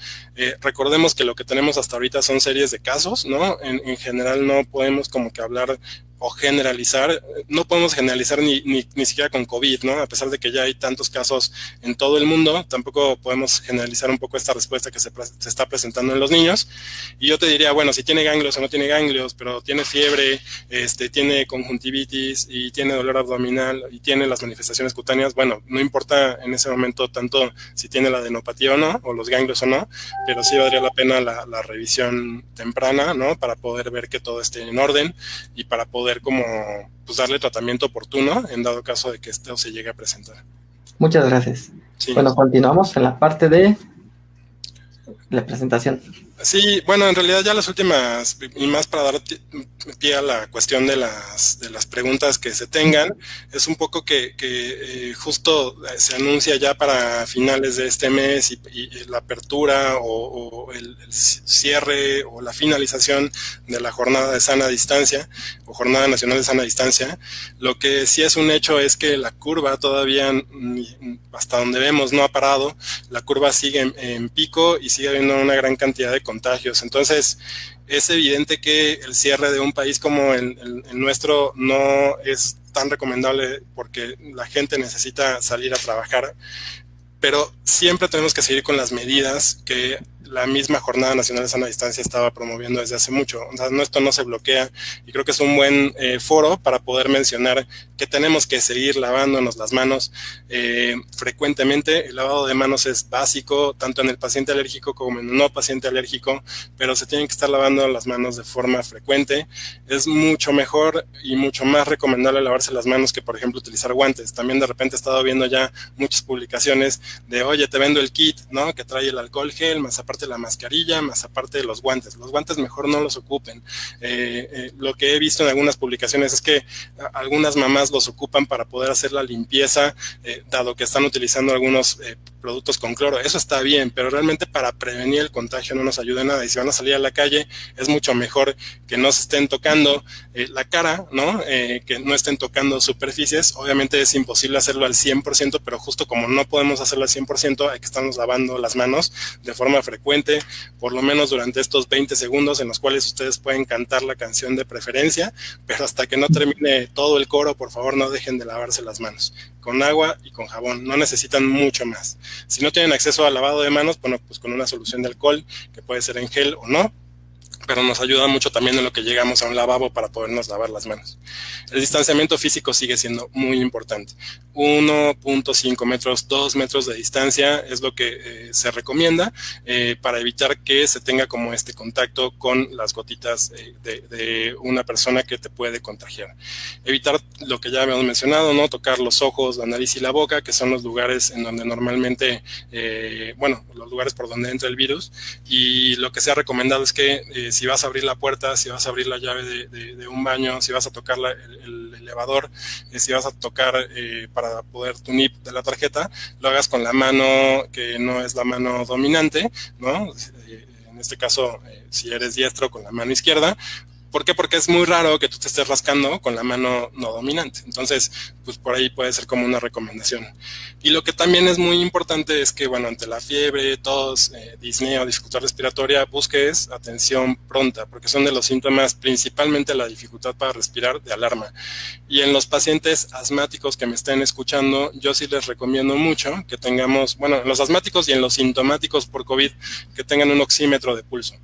Speaker 2: Recordemos que lo que tenemos hasta ahorita son series de casos, ¿no? En general no podemos como que hablar o generalizar, no podemos generalizar ni siquiera con COVID, ¿no? A pesar de que ya hay tantos casos en todo el mundo, tampoco podemos generalizar un poco esta respuesta que se está presentando en los niños. Y yo te diría, bueno, si tiene ganglios o no tiene ganglios, pero tiene fiebre, tiene conjuntivitis y tiene dolor abdominal y tiene las manifestaciones cutáneas, bueno, no importa en ese momento tanto si tiene la adenopatía o no, o los ganglios o no, pero sí valdría la pena la revisión temprana, ¿no? Para poder ver que todo esté en orden y para poder como pues darle tratamiento oportuno en dado caso de que esto se llegue a presentar.
Speaker 1: Muchas gracias.
Speaker 2: Sí.
Speaker 1: Bueno, continuamos en la parte de la presentación.
Speaker 2: Sí, bueno, en realidad ya las últimas, y más para dar pie a la cuestión de las preguntas que se tengan, es un poco que justo se anuncia ya para finales de este mes y la apertura o el cierre o la finalización de la jornada de sana distancia o jornada nacional de sana distancia. Lo que sí es un hecho es que la curva todavía, hasta donde vemos, no ha parado. La curva sigue en pico y sigue habiendo una gran cantidad de contagios. Entonces, es evidente que el cierre de un país como el nuestro no es tan recomendable porque la gente necesita salir a trabajar, pero siempre tenemos que seguir con las medidas que la misma Jornada Nacional de Sana Distancia estaba promoviendo desde hace mucho. O sea, esto no se bloquea y creo que es un buen foro para poder mencionar que tenemos que seguir lavándonos las manos frecuentemente. El lavado de manos es básico, tanto en el paciente alérgico como en el no paciente alérgico, pero se tienen que estar lavando las manos de forma frecuente. Es mucho mejor y mucho más recomendable lavarse las manos que, por ejemplo, utilizar guantes. También de repente he estado viendo ya muchas publicaciones de, oye, te vendo el kit, ¿no? Que trae el alcohol gel, más aparte la mascarilla, más aparte de los guantes. Los guantes mejor no los ocupen. Lo que he visto en algunas publicaciones es que algunas mamás los ocupan para poder hacer la limpieza, dado que están utilizando algunos productos con cloro. Eso está bien, pero realmente para prevenir el contagio no nos ayuda en nada. Y si van a salir a la calle, es mucho mejor que no se estén tocando la cara, ¿no? Que no estén tocando superficies. Obviamente es imposible hacerlo al 100%, pero justo como no podemos hacerlo al 100%, hay que estarnos lavando las manos de forma frecuente, por lo menos durante estos 20 segundos en los cuales ustedes pueden cantar la canción de preferencia, pero hasta que no termine todo el coro, por favor no dejen de lavarse las manos con agua y con jabón, no necesitan mucho más. Si no tienen acceso al lavado de manos, bueno, pues con una solución de alcohol, que puede ser en gel o no, pero nos ayuda mucho también en lo que llegamos a un lavabo para podernos lavar las manos. El distanciamiento físico sigue siendo muy importante. 1.5 metros, 2 metros de distancia es lo que se recomienda para evitar que se tenga como este contacto con las gotitas de una persona que te puede contagiar. Evitar lo que ya habíamos mencionado, ¿no? Tocar los ojos, la nariz y la boca, que son los lugares en donde normalmente, bueno, los lugares por donde entra el virus. Y lo que se ha recomendado es que si vas a abrir la puerta, si vas a abrir la llave de un baño, si vas a tocar el elevador, si vas a tocar para poder tu NIP de la tarjeta, lo hagas con la mano que no es la mano dominante, ¿no? En este caso, si eres diestro, con la mano izquierda, ¿Por qué? Porque es muy raro que tú te estés rascando con la mano no dominante. Entonces, pues por ahí puede ser como una recomendación. Y lo que también es muy importante es que, bueno, ante la fiebre, tos, disnea o dificultad respiratoria, busques atención pronta, porque son de los síntomas, principalmente la dificultad para respirar, de alarma. Y en los pacientes asmáticos que me estén escuchando, yo sí les recomiendo mucho que tengamos, bueno, en los asmáticos y en los sintomáticos por COVID, que tengan un oxímetro de pulso.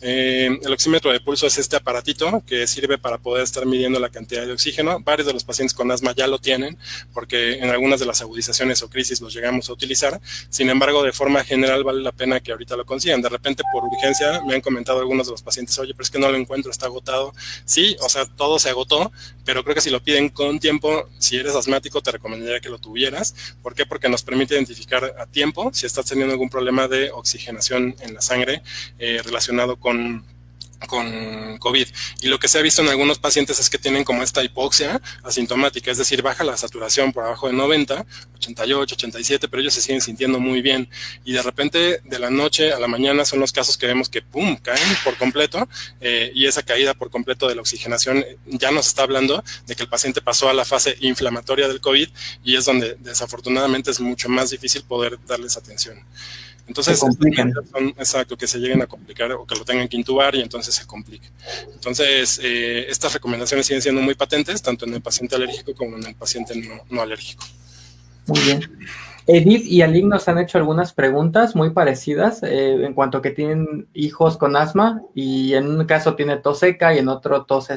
Speaker 2: El oxímetro de pulso es este aparatito que sirve para poder estar midiendo la cantidad de oxígeno. Varios de los pacientes con asma ya lo tienen, porque en algunas de las agudizaciones o crisis los llegamos a utilizar. Sin embargo, de forma general vale la pena que ahorita lo consigan. De repente, por urgencia, me han comentado algunos de los pacientes, oye, pero es que no lo encuentro, está agotado. Sí, o sea, todo se agotó, pero creo que si lo piden con tiempo, si eres asmático, te recomendaría que lo tuvieras. ¿Por qué? Porque nos permite identificar a tiempo si estás teniendo algún problema de oxigenación en la sangre relacionado con COVID. Y lo que se ha visto en algunos pacientes es que tienen como esta hipoxia asintomática, es decir, baja la saturación por abajo de 90, 88, 87, pero ellos se siguen sintiendo muy bien. Y de repente, de la noche a la mañana, son los casos que vemos que ¡pum!, caen por completo, y esa caída por completo de la oxigenación ya nos está hablando de que el paciente pasó a la fase inflamatoria del COVID, y es donde desafortunadamente es mucho más difícil poder darles atención. Entonces, son, exacto, que se lleguen a complicar o que lo tengan que intubar y entonces se complique. Entonces, estas recomendaciones siguen siendo muy patentes, tanto en el paciente alérgico como en el paciente no alérgico.
Speaker 1: Muy bien. Edith y Alig nos han hecho algunas preguntas muy parecidas en cuanto a que tienen hijos con asma, y en un caso tiene tos seca y en otro tos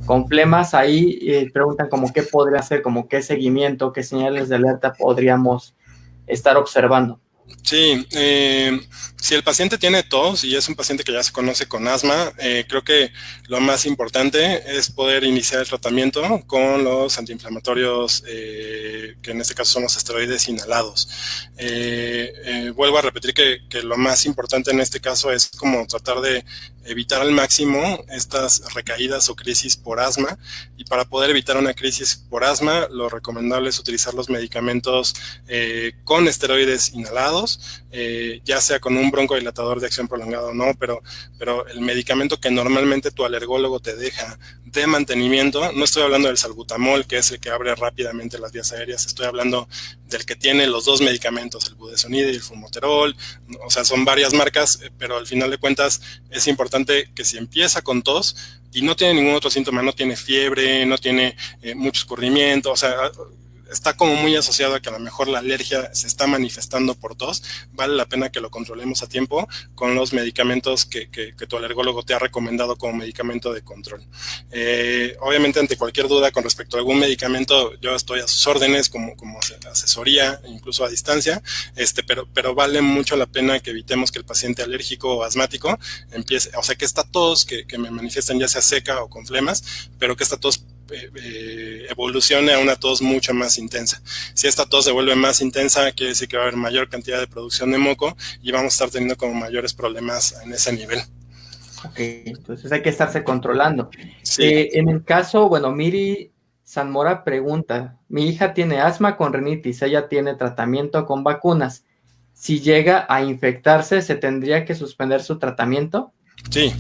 Speaker 1: con flemas. Ahí preguntan como qué podría hacer, como qué seguimiento, qué señales de alerta podríamos estar observando.
Speaker 2: Sí, si el paciente tiene tos y es un paciente que ya se conoce con asma, creo que lo más importante es poder iniciar el tratamiento con los antiinflamatorios, que en este caso son los esteroides inhalados. Vuelvo a repetir que lo más importante en este caso es como tratar de evitar al máximo estas recaídas o crisis por asma, y para poder evitar una crisis por asma, lo recomendable es utilizar los medicamentos con esteroides inhalados, ya sea con un broncodilatador de acción prolongada o no, pero el medicamento que normalmente tu alergólogo te deja de mantenimiento, no estoy hablando del salbutamol, que es el que abre rápidamente las vías aéreas, estoy hablando del que tiene los dos medicamentos, el budesonide y el fumoterol. O sea, son varias marcas, pero al final de cuentas es importante que si empieza con tos y no tiene ningún otro síntoma, no tiene fiebre, no tiene mucho escurrimiento, o sea, está como muy asociado a que a lo mejor la alergia se está manifestando por tos, vale la pena que lo controlemos a tiempo con los medicamentos que tu alergólogo te ha recomendado como medicamento de control. Obviamente, ante cualquier duda con respecto a algún medicamento, yo estoy a sus órdenes como asesoría, incluso a distancia, pero vale mucho la pena que evitemos que el paciente alérgico o asmático empiece, o sea, que esta tos que me manifiesten ya sea seca o con flemas, pero que esta tos evolucione a una tos mucho más intensa. Si esta tos se vuelve más intensa, quiere decir que va a haber mayor cantidad de producción de moco y vamos a estar teniendo como mayores problemas en ese nivel.
Speaker 1: Ok, entonces hay que estarse controlando.
Speaker 2: Sí.
Speaker 1: En el caso, bueno, Miri Sanmora pregunta, mi hija tiene asma con rinitis, ella tiene tratamiento con vacunas. Si llega a infectarse, ¿se tendría que suspender su tratamiento?
Speaker 2: Sí,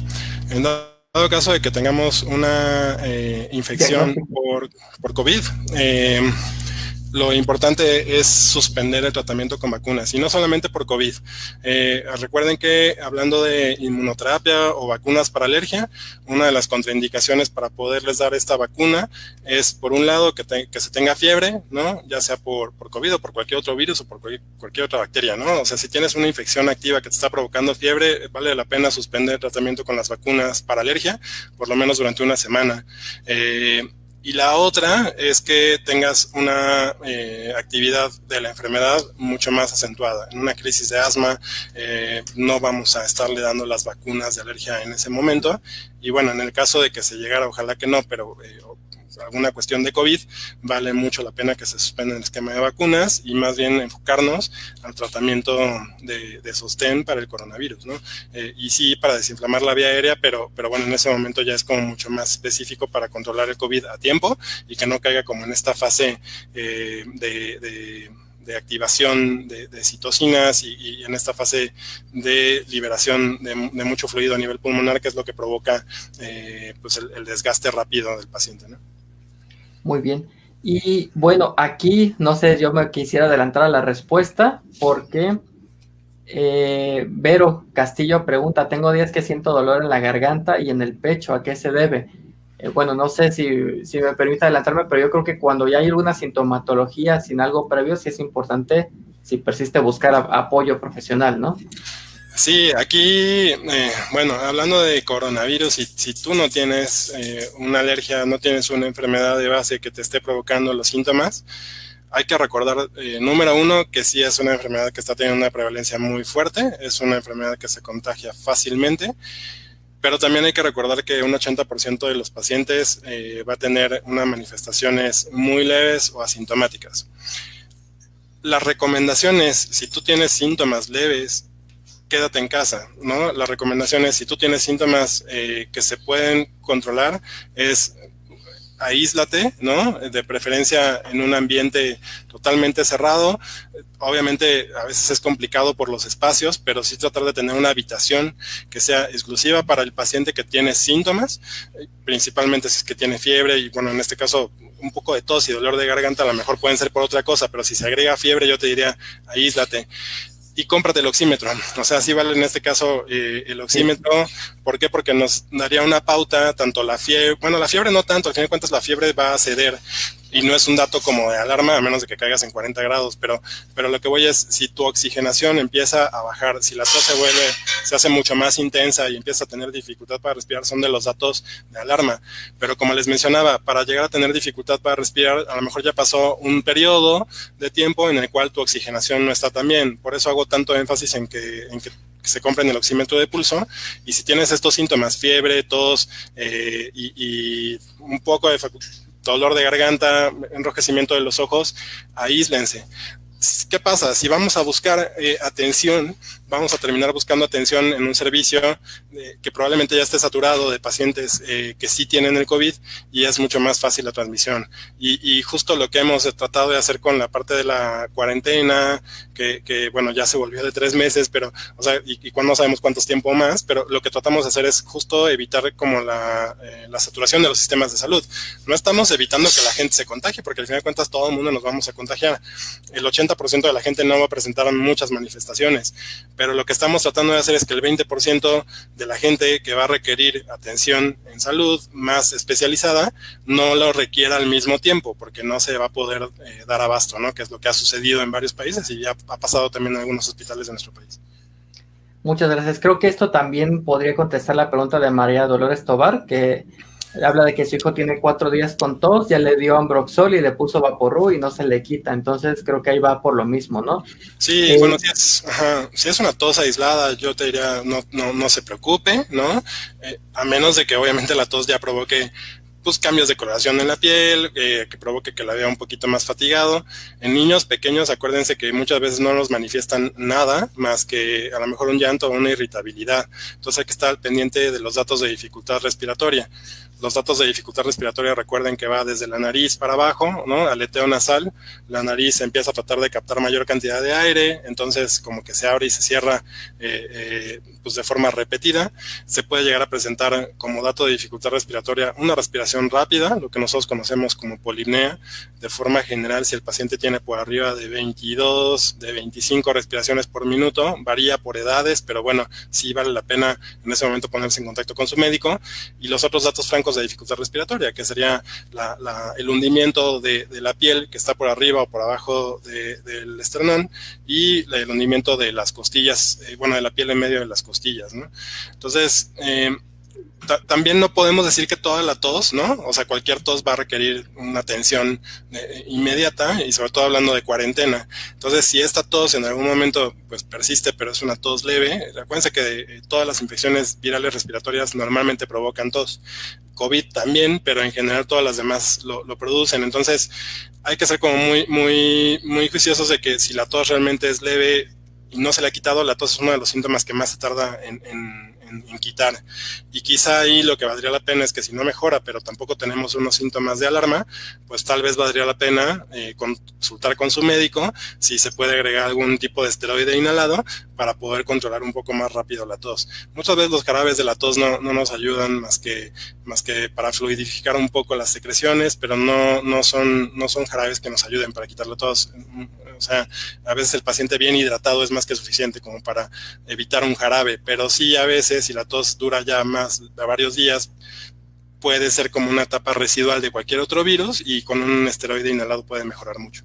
Speaker 2: en dado caso de que tengamos una infección por COVID, lo importante es suspender el tratamiento con vacunas, y no solamente por COVID. Recuerden que hablando de inmunoterapia o vacunas para alergia, una de las contraindicaciones para poderles dar esta vacuna es, por un lado, que se tenga fiebre, ¿no? Ya sea por COVID o por cualquier otro virus o por cualquier otra bacteria, ¿no? O sea, si tienes una infección activa que te está provocando fiebre, vale la pena suspender el tratamiento con las vacunas para alergia, por lo menos durante una semana. Y la otra es que tengas una actividad de la enfermedad mucho más acentuada. En una crisis de asma no vamos a estarle dando las vacunas de alergia en ese momento. Y bueno, en el caso de que se llegara, ojalá que no, pero alguna cuestión de COVID, vale mucho la pena que se suspenda el esquema de vacunas y más bien enfocarnos al tratamiento de sostén para el coronavirus, ¿no? Y sí, para desinflamar la vía aérea, pero bueno, en ese momento ya es como mucho más específico para controlar el COVID a tiempo y que no caiga como en esta fase de de activación de citocinas y en esta fase de liberación de mucho fluido a nivel pulmonar, que es lo que provoca pues el desgaste rápido del paciente, ¿no?
Speaker 1: Muy bien. Y bueno, aquí, no sé, yo me quisiera adelantar a la respuesta porque Vero Castillo pregunta, tengo días que siento dolor en la garganta y en el pecho, ¿a qué se debe? Bueno, no sé si me permite adelantarme, pero yo creo que cuando ya hay alguna sintomatología sin algo previo, sí es importante, si persiste, buscar apoyo profesional, ¿no?
Speaker 2: Sí, aquí, bueno, hablando de coronavirus, si tú no tienes una alergia, no tienes una enfermedad de base que te esté provocando los síntomas, hay que recordar, número uno, que sí es una enfermedad que está teniendo una prevalencia muy fuerte, es una enfermedad que se contagia fácilmente, pero también hay que recordar que un 80% de los pacientes va a tener unas manifestaciones muy leves o asintomáticas. Las recomendaciones, si tú tienes síntomas leves, quédate en casa, ¿no? La recomendación es, si tú tienes síntomas que se pueden controlar, es aíslate, ¿no? De preferencia en un ambiente totalmente cerrado. Obviamente a veces es complicado por los espacios, pero sí tratar de tener una habitación que sea exclusiva para el paciente que tiene síntomas, principalmente si es que tiene fiebre y bueno, en este caso un poco de tos y dolor de garganta, a lo mejor pueden ser por otra cosa, pero si se agrega fiebre yo te diría aíslate. Y cómprate el oxímetro. O sea, sí vale en este caso el oxímetro. ¿Por qué? Porque nos daría una pauta, tanto la fiebre, bueno, la fiebre no tanto, al fin de cuentas la fiebre va a ceder y no es un dato como de alarma, a menos de que caigas en 40 grados, pero lo que voy es, si tu oxigenación empieza a bajar, si la tos se hace mucho más intensa y empieza a tener dificultad para respirar, son de los datos de alarma. Pero como les mencionaba, para llegar a tener dificultad para respirar, a lo mejor ya pasó un periodo de tiempo en el cual tu oxigenación no está tan bien. Por eso hago tanto énfasis en que se compren el oxímetro de pulso, y si tienes estos síntomas, fiebre, tos y un poco de dolor de garganta, enrojecimiento de los ojos, aíslense. ¿Qué pasa? Si vamos a buscar atención, vamos a terminar buscando atención en un servicio que probablemente ya esté saturado de pacientes que sí tienen el COVID y es mucho más fácil la transmisión. Y justo lo que hemos tratado de hacer con la parte de la cuarentena, que bueno, ya se volvió de 3 meses, pero, o sea, y cuando no sabemos cuántos tiempo más, pero lo que tratamos de hacer es justo evitar como la saturación de los sistemas de salud. No estamos evitando que la gente se contagie, porque al final de cuentas todo el mundo nos vamos a contagiar. El 80% de la gente no va a presentar muchas manifestaciones, pero lo que estamos tratando de hacer es que el 20% de la gente que va a requerir atención en salud más especializada no lo requiera al mismo tiempo, porque no se va a poder dar abasto, ¿no? Que es lo que ha sucedido en varios países y ya ha pasado también en algunos hospitales de nuestro país.
Speaker 1: Muchas gracias. Creo que esto también podría contestar la pregunta de María Dolores Tobar, que habla de que su hijo tiene 4 días con tos, ya le dio Ambroxol y le puso Vaporru y no se le quita. Entonces creo que ahí va por lo mismo, ¿no?
Speaker 2: Sí, bueno, si es una tos aislada, yo te diría no se preocupe, ¿no? A menos de que obviamente la tos ya provoque pues cambios de coloración en la piel, que provoque que la vea un poquito más fatigado. En niños pequeños, acuérdense que muchas veces no nos manifiestan nada más que a lo mejor un llanto o una irritabilidad. Entonces hay que estar al pendiente de los datos de dificultad respiratoria. Los datos de dificultad respiratoria, recuerden que va desde la nariz para abajo, ¿no? Aleteo nasal, la nariz empieza a tratar de captar mayor cantidad de aire, entonces como que se abre y se cierra pues de forma repetida. Se puede llegar a presentar como dato de dificultad respiratoria una respiración rápida, lo que nosotros conocemos como polipnea. De forma general, si el paciente tiene por arriba de 22, de 25 respiraciones por minuto, varía por edades, pero bueno, sí vale la pena en ese momento ponerse en contacto con su médico. Y los otros datos francos de dificultad respiratoria, que sería el hundimiento de la piel que está por arriba o por abajo del esternón, y el hundimiento de las costillas, bueno, de la piel en medio de las costillas, ¿no? Entonces, también no podemos decir que toda la tos, ¿no? O sea, cualquier tos va a requerir una atención inmediata, y sobre todo hablando de cuarentena. Entonces, si esta tos en algún momento pues persiste, pero es una tos leve, acuérdense que todas las infecciones virales respiratorias normalmente provocan tos. COVID también, pero en general todas las demás lo producen. Entonces, hay que ser como muy juiciosos de que si la tos realmente es leve y no se le ha quitado, la tos es uno de los síntomas que más se tarda en en quitar. Y quizá ahí lo que valdría la pena es que si no mejora, pero tampoco tenemos unos síntomas de alarma, pues tal vez valdría la pena consultar con su médico si se puede agregar algún tipo de esteroide inhalado para poder controlar un poco más rápido la tos. Muchas veces los jarabes de la tos no nos ayudan más que para fluidificar un poco las secreciones, pero no son jarabes que nos ayuden para quitar la tos. O sea, a veces el paciente bien hidratado es más que suficiente como para evitar un jarabe, pero sí a veces si la tos dura ya más de varios días, puede ser como una etapa residual de cualquier otro virus y con un esteroide inhalado puede mejorar mucho.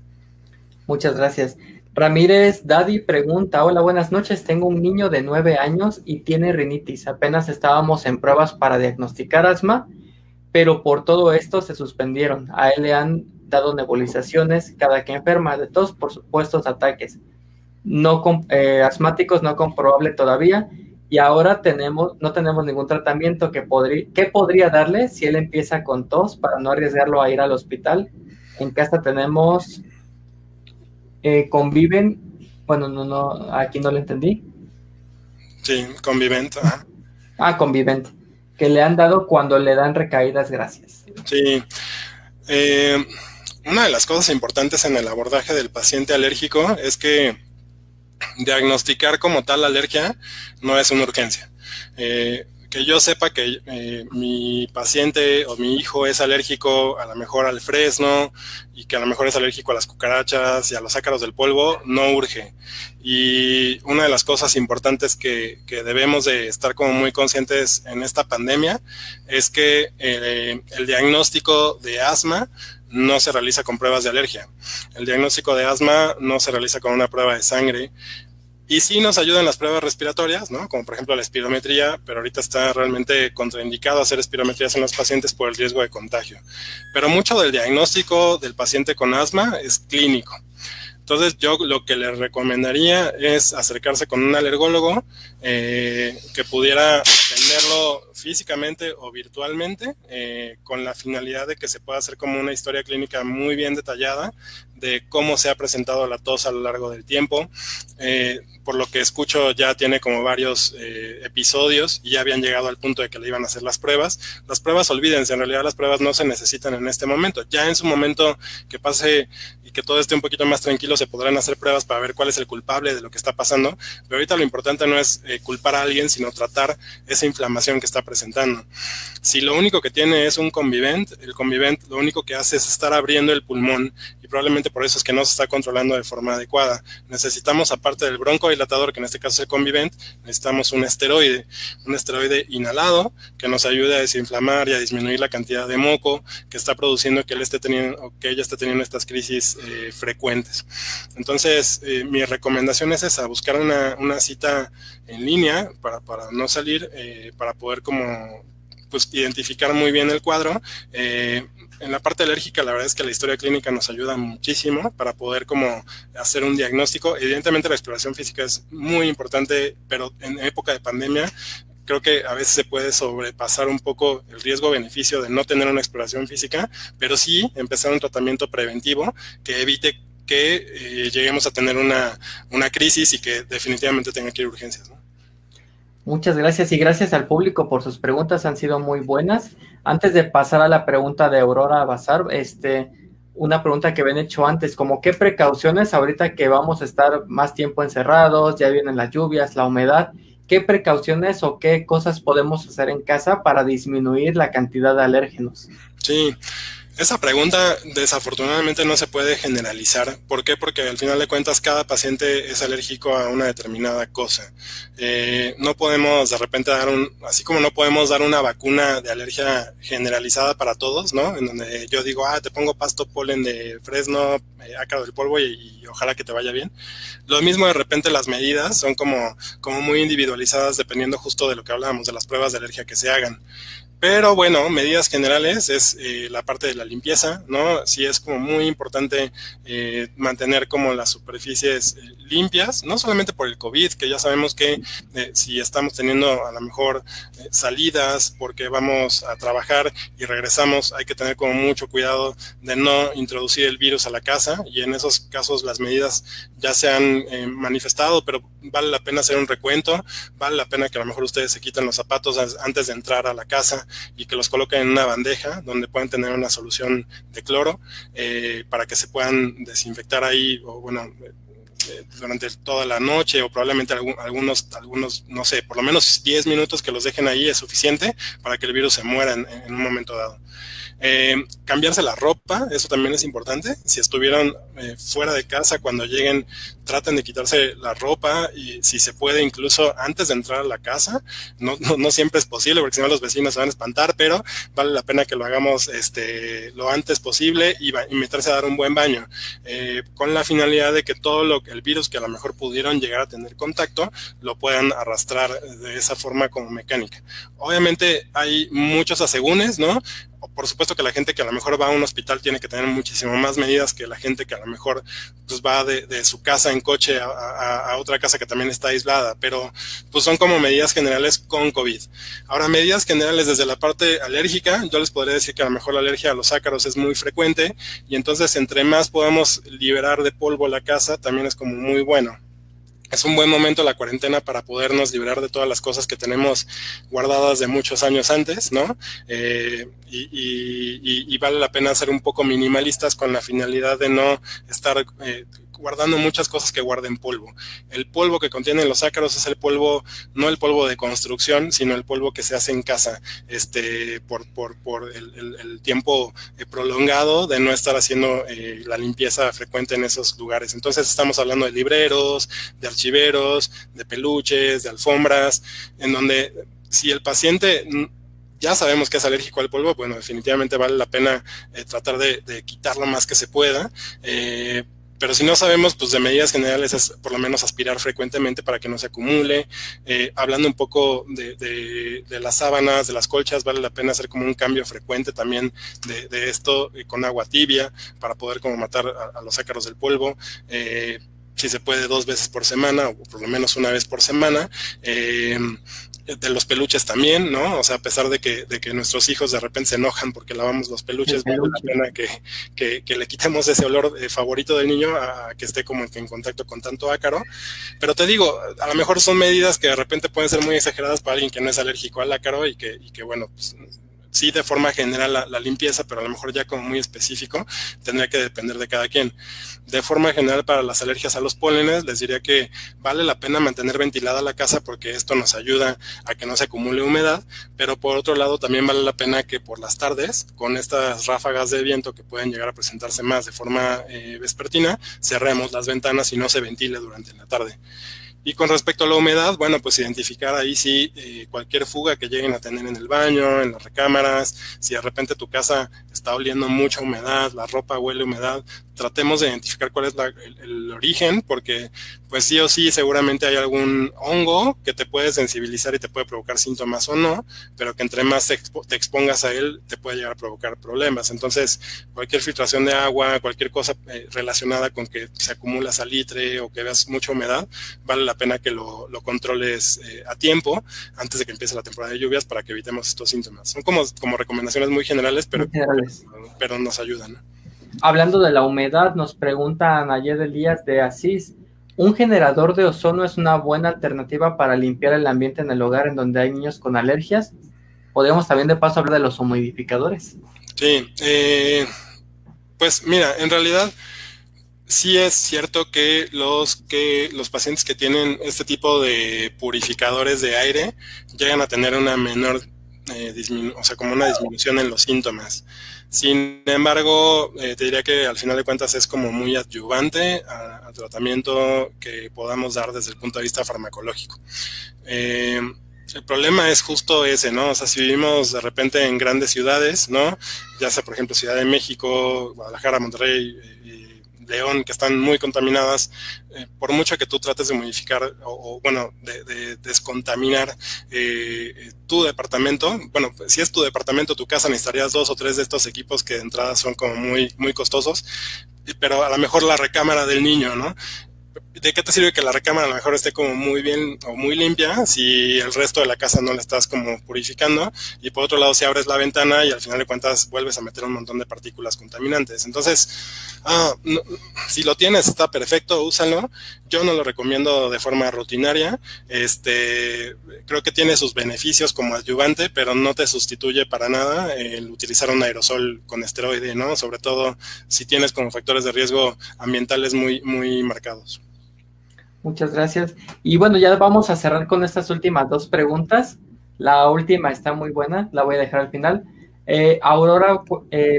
Speaker 1: Muchas gracias. Ramírez Daddy pregunta, hola, buenas noches, tengo un niño de 9 años y tiene rinitis. Apenas estábamos en pruebas para diagnosticar asma, pero por todo esto se suspendieron. A él le han dado nebulizaciones cada que enferma de tos por supuestos ataques. Asmáticos no comprobable todavía y ahora no tenemos ningún tratamiento que podría darle si él empieza con tos para no arriesgarlo a ir al hospital. En casa tenemos conviven, bueno, no, aquí no lo entendí.
Speaker 2: Sí, Convivent.
Speaker 1: Convivent, que le han dado cuando le dan recaídas, gracias.
Speaker 2: Sí, una de las cosas importantes en el abordaje del paciente alérgico es que diagnosticar como tal la alergia no es una urgencia. Que yo sepa que mi paciente o mi hijo es alérgico a lo mejor al fresno y que a lo mejor es alérgico a las cucarachas y a los ácaros del polvo, no urge. Y una de las cosas importantes que debemos de estar como muy conscientes en esta pandemia es que el diagnóstico de asma no se realiza con pruebas de alergia. El diagnóstico de asma no se realiza con una prueba de sangre. Y sí nos ayudan las pruebas respiratorias, ¿no? Como por ejemplo la espirometría, pero ahorita está realmente contraindicado hacer espirometrías en los pacientes por el riesgo de contagio. Pero mucho del diagnóstico del paciente con asma es clínico. Entonces yo lo que le recomendaría es acercarse con un alergólogo que pudiera atenderlo físicamente o virtualmente con la finalidad de que se pueda hacer como una historia clínica muy bien detallada de cómo se ha presentado la tos a lo largo del tiempo. Por lo que escucho ya tiene como varios episodios y ya habían llegado al punto de que le iban a hacer las pruebas. Las pruebas, olvídense, en realidad las pruebas no se necesitan en este momento. Ya en su momento que pase y que todo esté un poquito más tranquilo, se podrán hacer pruebas para ver cuál es el culpable de lo que está pasando. Pero ahorita lo importante no es culpar a alguien, sino tratar esa inflamación que está presentando. Si lo único que tiene es un Convivent, el Convivent lo único que hace es estar abriendo el pulmón y probablemente por eso es que no se está controlando de forma adecuada. Necesitamos, aparte del broncodilatador, que en este caso es el Convivent, necesitamos un esteroide inhalado que nos ayude a desinflamar y a disminuir la cantidad de moco que está produciendo que él esté teniendo o que ella esté teniendo estas crisis frecuentes. Entonces, mi recomendación es esa, buscar una cita en línea para no salir, para poder como pues identificar muy bien el cuadro. En la parte alérgica, la verdad es que la historia clínica nos ayuda muchísimo para poder como hacer un diagnóstico. Evidentemente la exploración física es muy importante, pero en época de pandemia creo que a veces se puede sobrepasar un poco el riesgo-beneficio de no tener una exploración física, pero sí empezar un tratamiento preventivo que evite que lleguemos a tener una crisis y que definitivamente tenga que ir a urgencias, ¿no?
Speaker 1: Muchas gracias y gracias al público por sus preguntas, han sido muy buenas. Antes de pasar a la pregunta de Aurora Bazar, una pregunta que habían hecho antes, como qué precauciones ahorita que vamos a estar más tiempo encerrados, ya vienen las lluvias, la humedad, qué precauciones o qué cosas podemos hacer en casa para disminuir la cantidad de alérgenos.
Speaker 2: Sí. Esa pregunta desafortunadamente no se puede generalizar. ¿Por qué? Porque al final de cuentas cada paciente es alérgico a una determinada cosa. No podemos de repente así como no podemos dar una vacuna de alergia generalizada para todos, ¿no? En donde yo digo, te pongo pasto, polen de fresno, ácaro del polvo y ojalá que te vaya bien. Lo mismo de repente las medidas son como muy individualizadas dependiendo justo de lo que hablábamos, de las pruebas de alergia que se hagan. Pero bueno, medidas generales es la parte de la limpieza, ¿no? Sí es como muy importante mantener como las superficies limpias, no solamente por el COVID, que ya sabemos que si estamos teniendo a lo mejor salidas porque vamos a trabajar y regresamos, hay que tener como mucho cuidado de no introducir el virus a la casa, y en esos casos las medidas ya se han manifestado, pero vale la pena hacer un recuento, vale la pena que a lo mejor ustedes se quiten los zapatos antes de entrar a la casa y que los coloquen en una bandeja donde puedan tener una solución de cloro para que se puedan desinfectar ahí, o bueno, durante toda la noche, o probablemente algunos, no sé, por lo menos 10 minutos que los dejen ahí es suficiente para que el virus se muera en un momento dado. Cambiarse la ropa, eso también es importante. Si estuvieron fuera de casa, cuando lleguen, traten de quitarse la ropa, y si se puede incluso antes de entrar a la casa. No siempre es posible porque si no los vecinos se van a espantar, pero vale la pena que lo hagamos lo antes posible y meterse a dar un buen baño, con la finalidad de que todo el virus que a lo mejor pudieron llegar a tener contacto lo puedan arrastrar de esa forma como mecánica. Obviamente hay muchos asegúnes, ¿no? Por supuesto que la gente que a lo mejor va a un hospital tiene que tener muchísimo más medidas que la gente que a lo mejor pues va de su casa en coche a otra casa que también está aislada, pero pues son como medidas generales con COVID. Ahora, medidas generales desde la parte alérgica, yo les podría decir que a lo mejor la alergia a los ácaros es muy frecuente, y entonces entre más podamos liberar de polvo la casa, también es como muy bueno. Es un buen momento la cuarentena para podernos liberar de todas las cosas que tenemos guardadas de muchos años antes, ¿no? Y vale la pena ser un poco minimalistas con la finalidad de no estar guardando muchas cosas que guarden polvo. El polvo que contienen los ácaros es el polvo, no el polvo de construcción, sino el polvo que se hace en casa, por el tiempo prolongado de no estar haciendo la limpieza frecuente en esos lugares. Entonces estamos hablando de libreros, de archiveros, de peluches, de alfombras, en donde si el paciente ya sabemos que es alérgico al polvo, bueno, definitivamente vale la pena tratar de quitar lo más que se pueda. Pero si no sabemos, pues de medidas generales es por lo menos aspirar frecuentemente para que no se acumule. Hablando un poco de las sábanas, de las colchas, vale la pena hacer como un cambio frecuente también de esto con agua tibia para poder como matar a los ácaros del polvo. Si se puede 2 veces por semana, o por lo menos 1 vez por semana. De los peluches también, ¿no? O sea, a pesar de que nuestros hijos de repente se enojan porque lavamos los peluches, vale la pena que le quitemos ese olor favorito del niño a que esté como en contacto con tanto ácaro. Pero te digo, a lo mejor son medidas que de repente pueden ser muy exageradas para alguien que no es alérgico al ácaro y que bueno, pues sí, de forma general la limpieza, pero a lo mejor ya como muy específico, tendría que depender de cada quien. De forma general, para las alergias a los pólenes, les diría que vale la pena mantener ventilada la casa porque esto nos ayuda a que no se acumule humedad, pero por otro lado también vale la pena que por las tardes, con estas ráfagas de viento que pueden llegar a presentarse más de forma vespertina, cerremos las ventanas y no se ventile durante la tarde. Y con respecto a la humedad, bueno, pues identificar ahí sí cualquier fuga que lleguen a tener en el baño, en las recámaras. Si de repente tu casa está oliendo mucha humedad, la ropa huele a humedad, tratemos de identificar cuál es el origen, porque pues sí o sí seguramente hay algún hongo que te puede sensibilizar y te puede provocar síntomas o no, pero que entre más te expongas a él te puede llegar a provocar problemas. Entonces cualquier filtración de agua, cualquier cosa relacionada con que se acumula salitre o que veas mucha humedad, vale la pena que lo controles a tiempo antes de que empiece la temporada de lluvias para que evitemos estos síntomas. Son como recomendaciones muy generales, pero nos ayudan, ¿no?
Speaker 1: Hablando de la humedad, nos preguntan ayer Elías de Asís, ¿un generador de ozono es una buena alternativa para limpiar el ambiente en el hogar en donde hay niños con alergias? Podríamos también de paso hablar de los humidificadores.
Speaker 2: Sí, pues mira, en realidad sí es cierto que los pacientes que tienen este tipo de purificadores de aire llegan a tener una menor o sea, como una disminución en los síntomas. Sin embargo, te diría que al final de cuentas es como muy adyuvante al tratamiento que podamos dar desde el punto de vista farmacológico. El problema es justo ese, ¿no? O sea, si vivimos de repente en grandes ciudades, ¿no? Ya sea, por ejemplo, Ciudad de México, Guadalajara, Monterrey, León, que están muy contaminadas, por mucho que tú trates de modificar de descontaminar tu departamento, bueno, si es tu departamento, tu casa, necesitarías 2 o 3 de estos equipos que de entrada son como muy, muy costosos, pero a lo mejor la recámara del niño, ¿no? ¿De qué te sirve que la recámara a lo mejor esté como muy bien o muy limpia si el resto de la casa no la estás como purificando? Y por otro lado, si abres la ventana y al final de cuentas vuelves a meter un montón de partículas contaminantes. Entonces, no, si lo tienes, está perfecto, úsalo. Yo no lo recomiendo de forma rutinaria. Creo que tiene sus beneficios como adyuvante, pero no te sustituye para nada el utilizar un aerosol con esteroide, ¿no? Sobre todo si tienes como factores de riesgo ambientales muy, muy marcados.
Speaker 1: Muchas gracias. Y bueno, ya vamos a cerrar con estas últimas 2 preguntas. La última está muy buena, la voy a dejar al final. Aurora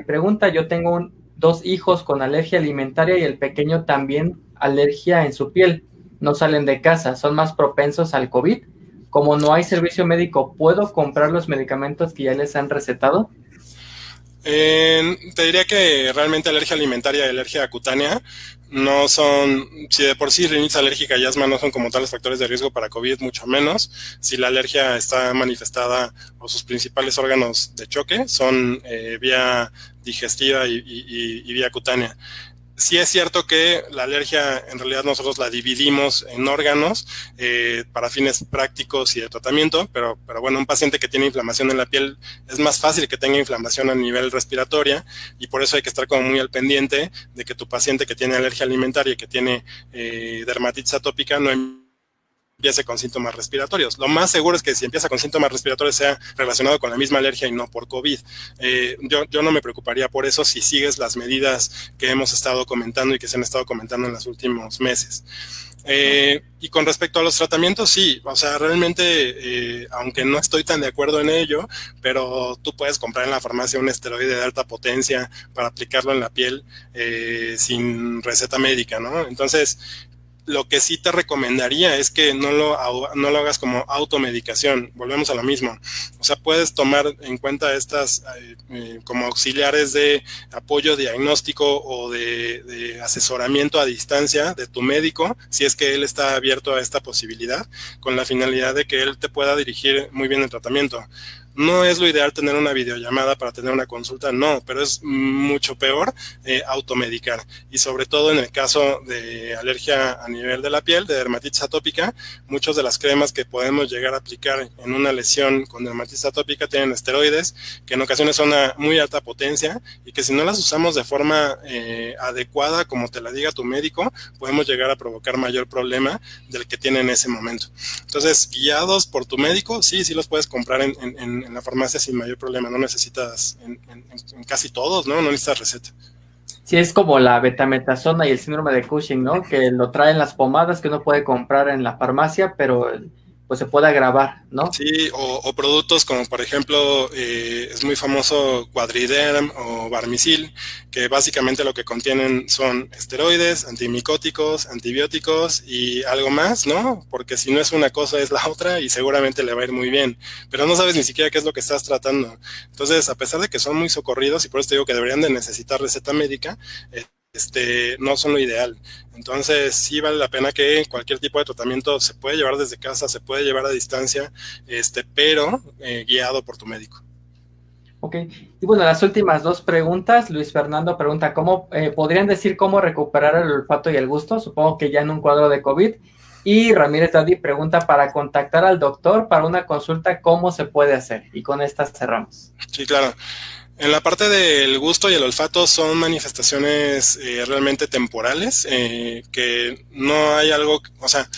Speaker 1: pregunta, yo tengo 2 hijos con alergia alimentaria y el pequeño también alergia en su piel. No salen de casa, son más propensos al COVID. Como no hay servicio médico, ¿puedo comprar los medicamentos que ya les han recetado?
Speaker 2: Te diría que realmente alergia alimentaria y alergia cutánea no son, si de por sí rinitis alérgica y asma no son como tales factores de riesgo para COVID, mucho menos. Si la alergia está manifestada o sus principales órganos de choque son vía digestiva y vía cutánea. Sí es cierto que la alergia en realidad nosotros la dividimos en órganos para fines prácticos y de tratamiento, pero bueno, un paciente que tiene inflamación en la piel es más fácil que tenga inflamación a nivel respiratoria y por eso hay que estar como muy al pendiente de que tu paciente que tiene alergia alimentaria y que tiene dermatitis atópica no empiece con síntomas respiratorios. Lo más seguro es que si empieza con síntomas respiratorios sea relacionado con la misma alergia y no por COVID. Yo no me preocuparía por eso si sigues las medidas que hemos estado comentando y que se han estado comentando en los últimos meses. Y con respecto a los tratamientos, sí, o sea, realmente, aunque no estoy tan de acuerdo en ello, pero tú puedes comprar en la farmacia un esteroide de alta potencia para aplicarlo en la piel sin receta médica, ¿no? Entonces, lo que sí te recomendaría es que no lo hagas como automedicación. Volvemos a lo mismo. O sea, puedes tomar en cuenta estas como auxiliares de apoyo diagnóstico o de asesoramiento a distancia de tu médico, si es que él está abierto a esta posibilidad, con la finalidad de que él te pueda dirigir muy bien el tratamiento. No es lo ideal tener una videollamada para tener una consulta, no, pero es mucho peor automedicar. Y sobre todo en el caso de alergia a nivel de la piel, de dermatitis atópica, muchas de las cremas que podemos llegar a aplicar en una lesión con dermatitis atópica tienen esteroides, que en ocasiones son a muy alta potencia y que si no las usamos de forma adecuada, como te la diga tu médico, podemos llegar a provocar mayor problema del que tiene en ese momento. Entonces, guiados por tu médico, sí los puedes comprar en la farmacia sin mayor problema, no necesitas en casi todos, ¿no? No necesitas receta.
Speaker 1: Sí, es como la betametasona y el síndrome de Cushing, ¿no? Que lo traen las pomadas que uno puede comprar en la farmacia, pero pues se puede agravar, ¿no?
Speaker 2: Sí, o productos como por ejemplo es muy famoso Quadriderm o Barmisil, que básicamente lo que contienen son esteroides, antimicóticos, antibióticos y algo más, ¿no? Porque si no es una cosa es la otra y seguramente le va a ir muy bien, pero no sabes ni siquiera qué es lo que estás tratando. Entonces, a pesar de que son muy socorridos y por eso te digo que deberían de necesitar receta médica, no son lo ideal. Entonces sí vale la pena que cualquier tipo de tratamiento se puede llevar desde casa, se puede llevar a distancia, pero guiado por tu médico.
Speaker 1: Ok, y bueno, las últimas 2 preguntas. Luis Fernando pregunta, ¿cómo podrían decir cómo recuperar el olfato y el gusto? Supongo que ya en un cuadro de COVID. Y Ramírez Daddy pregunta, para contactar al doctor para una consulta, ¿cómo se puede hacer? Y con estas cerramos.
Speaker 2: Sí, claro. En la parte del gusto y el olfato son manifestaciones realmente temporales, que no hay algo, o sea,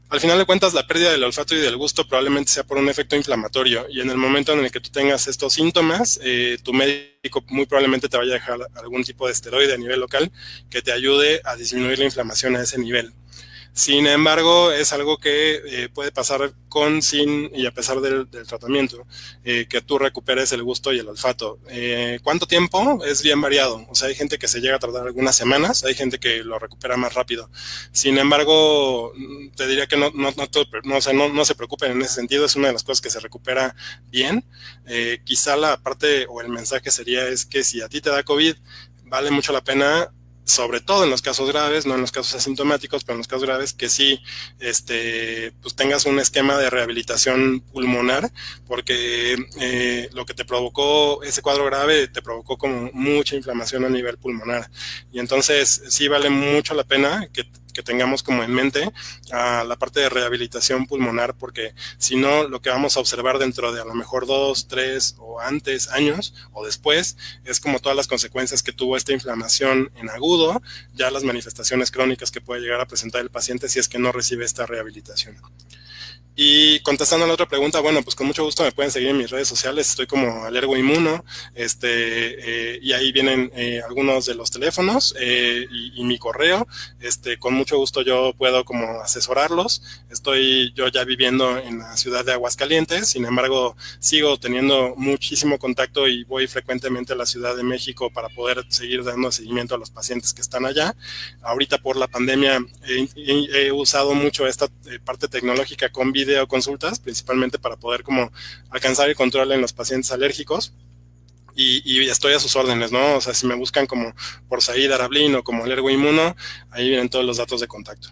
Speaker 2: al final de cuentas la pérdida del olfato y del gusto probablemente sea por un efecto inflamatorio y en el momento en el que tú tengas estos síntomas, tu médico muy probablemente te vaya a dejar algún tipo de esteroide a nivel local que te ayude a disminuir la inflamación a ese nivel. Sin embargo, es algo que puede pasar con, sin y a pesar del tratamiento, que tú recuperes el gusto y el olfato. ¿Cuánto tiempo? Es bien variado. O sea, hay gente que se llega a tardar algunas semanas, hay gente que lo recupera más rápido. Sin embargo, te diría que no se preocupen en ese sentido, es una de las cosas que se recupera bien. Quizá la parte o el mensaje sería es que si a ti te da COVID, vale mucho la pena sobre todo en los casos graves, no en los casos asintomáticos, pero en los casos graves, que sí pues tengas un esquema de rehabilitación pulmonar, porque lo que te provocó ese cuadro grave te provocó como mucha inflamación a nivel pulmonar. Y entonces sí vale mucho la pena que tengamos como en mente la parte de rehabilitación pulmonar, porque si no, lo que vamos a observar dentro de a lo mejor 2, 3 o antes años o después es como todas las consecuencias que tuvo esta inflamación en agudo, ya las manifestaciones crónicas que puede llegar a presentar el paciente si es que no recibe esta rehabilitación. Y contestando a la otra pregunta, bueno, pues con mucho gusto me pueden seguir en mis redes sociales, estoy como Alergoinmuno, y ahí vienen algunos de los teléfonos y mi correo, con mucho gusto yo puedo como asesorarlos. Estoy yo ya viviendo en la ciudad de Aguascalientes, sin embargo sigo teniendo muchísimo contacto y voy frecuentemente a la Ciudad de México para poder seguir dando seguimiento a los pacientes que están allá. Ahorita por la pandemia he usado mucho esta parte tecnológica con videoconsultas, principalmente para poder como alcanzar el control en los pacientes alérgicos. Y estoy a sus órdenes, ¿no? O sea, si me buscan como por Said Arablín o como Alergoinmuno, ahí vienen todos los datos de contacto.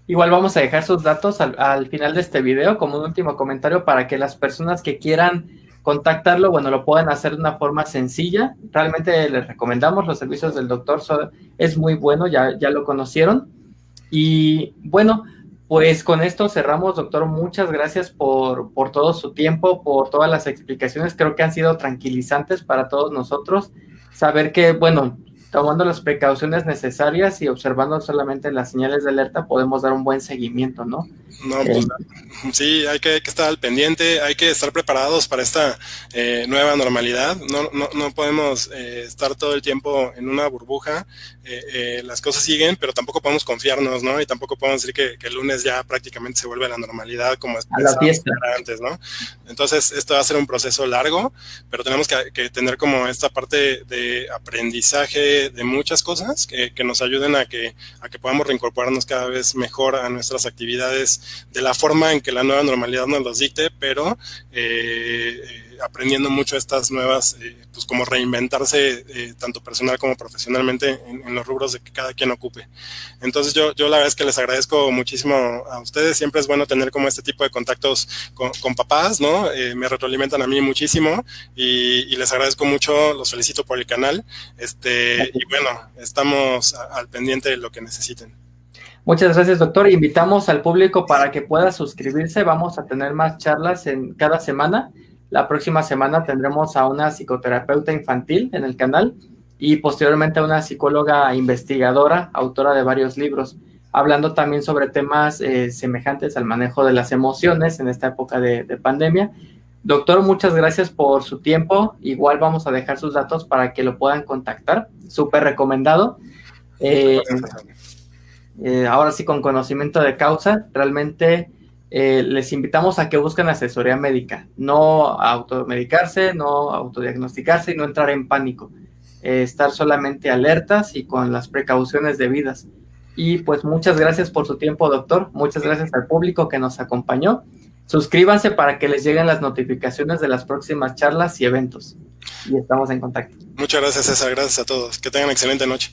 Speaker 1: Igual vamos a dejar sus datos al final de este video como un último comentario para que las personas que quieran contactarlo, bueno, lo puedan hacer de una forma sencilla. Realmente les recomendamos los servicios del doctor, es muy bueno, ya lo conocieron. Y bueno, pues con esto cerramos, doctor. Muchas gracias por todo su tiempo, por todas las explicaciones. Creo que han sido tranquilizantes para todos nosotros. Saber que, bueno, tomando las precauciones necesarias y observando solamente las señales de alerta, podemos dar un buen seguimiento, ¿no?
Speaker 2: No, pues sí, hay que estar al pendiente, hay que estar preparados para esta nueva normalidad. No podemos estar todo el tiempo en una burbuja. Las cosas siguen, pero tampoco podemos confiarnos, ¿no? Y tampoco podemos decir que el lunes ya prácticamente se vuelve a la normalidad como
Speaker 1: a la fiesta
Speaker 2: antes, ¿no? Entonces, esto va a ser un proceso largo, pero tenemos que tener como esta parte de aprendizaje de muchas cosas que nos ayuden a que podamos reincorporarnos cada vez mejor a nuestras actividades de la forma en que la nueva normalidad nos los dicte, pero aprendiendo mucho estas nuevas, pues como reinventarse tanto personal como profesionalmente en los rubros de que cada quien ocupe. Entonces yo la verdad es que les agradezco muchísimo a ustedes, siempre es bueno tener como este tipo de contactos con papás, ¿no? Me retroalimentan a mí muchísimo y les agradezco mucho, los felicito por el canal, y bueno, estamos al pendiente de lo que necesiten.
Speaker 1: Muchas gracias, doctor. Invitamos al público para que pueda suscribirse. Vamos a tener más charlas en cada semana. La próxima semana tendremos a una psicoterapeuta infantil en el canal y posteriormente a una psicóloga investigadora, autora de varios libros, hablando también sobre temas semejantes al manejo de las emociones en esta época de pandemia. Doctor, muchas gracias por su tiempo. Igual vamos a dejar sus datos para que lo puedan contactar. Súper recomendado. Ahora sí, con conocimiento de causa, realmente les invitamos a que busquen asesoría médica, no automedicarse, no autodiagnosticarse y no entrar en pánico, estar solamente alertas y con las precauciones debidas. Y pues muchas gracias por su tiempo, doctor, muchas gracias al público que nos acompañó. Suscríbanse para que les lleguen las notificaciones de las próximas charlas y eventos. Y estamos en contacto.
Speaker 2: Muchas gracias, César, gracias a todos, que tengan excelente noche.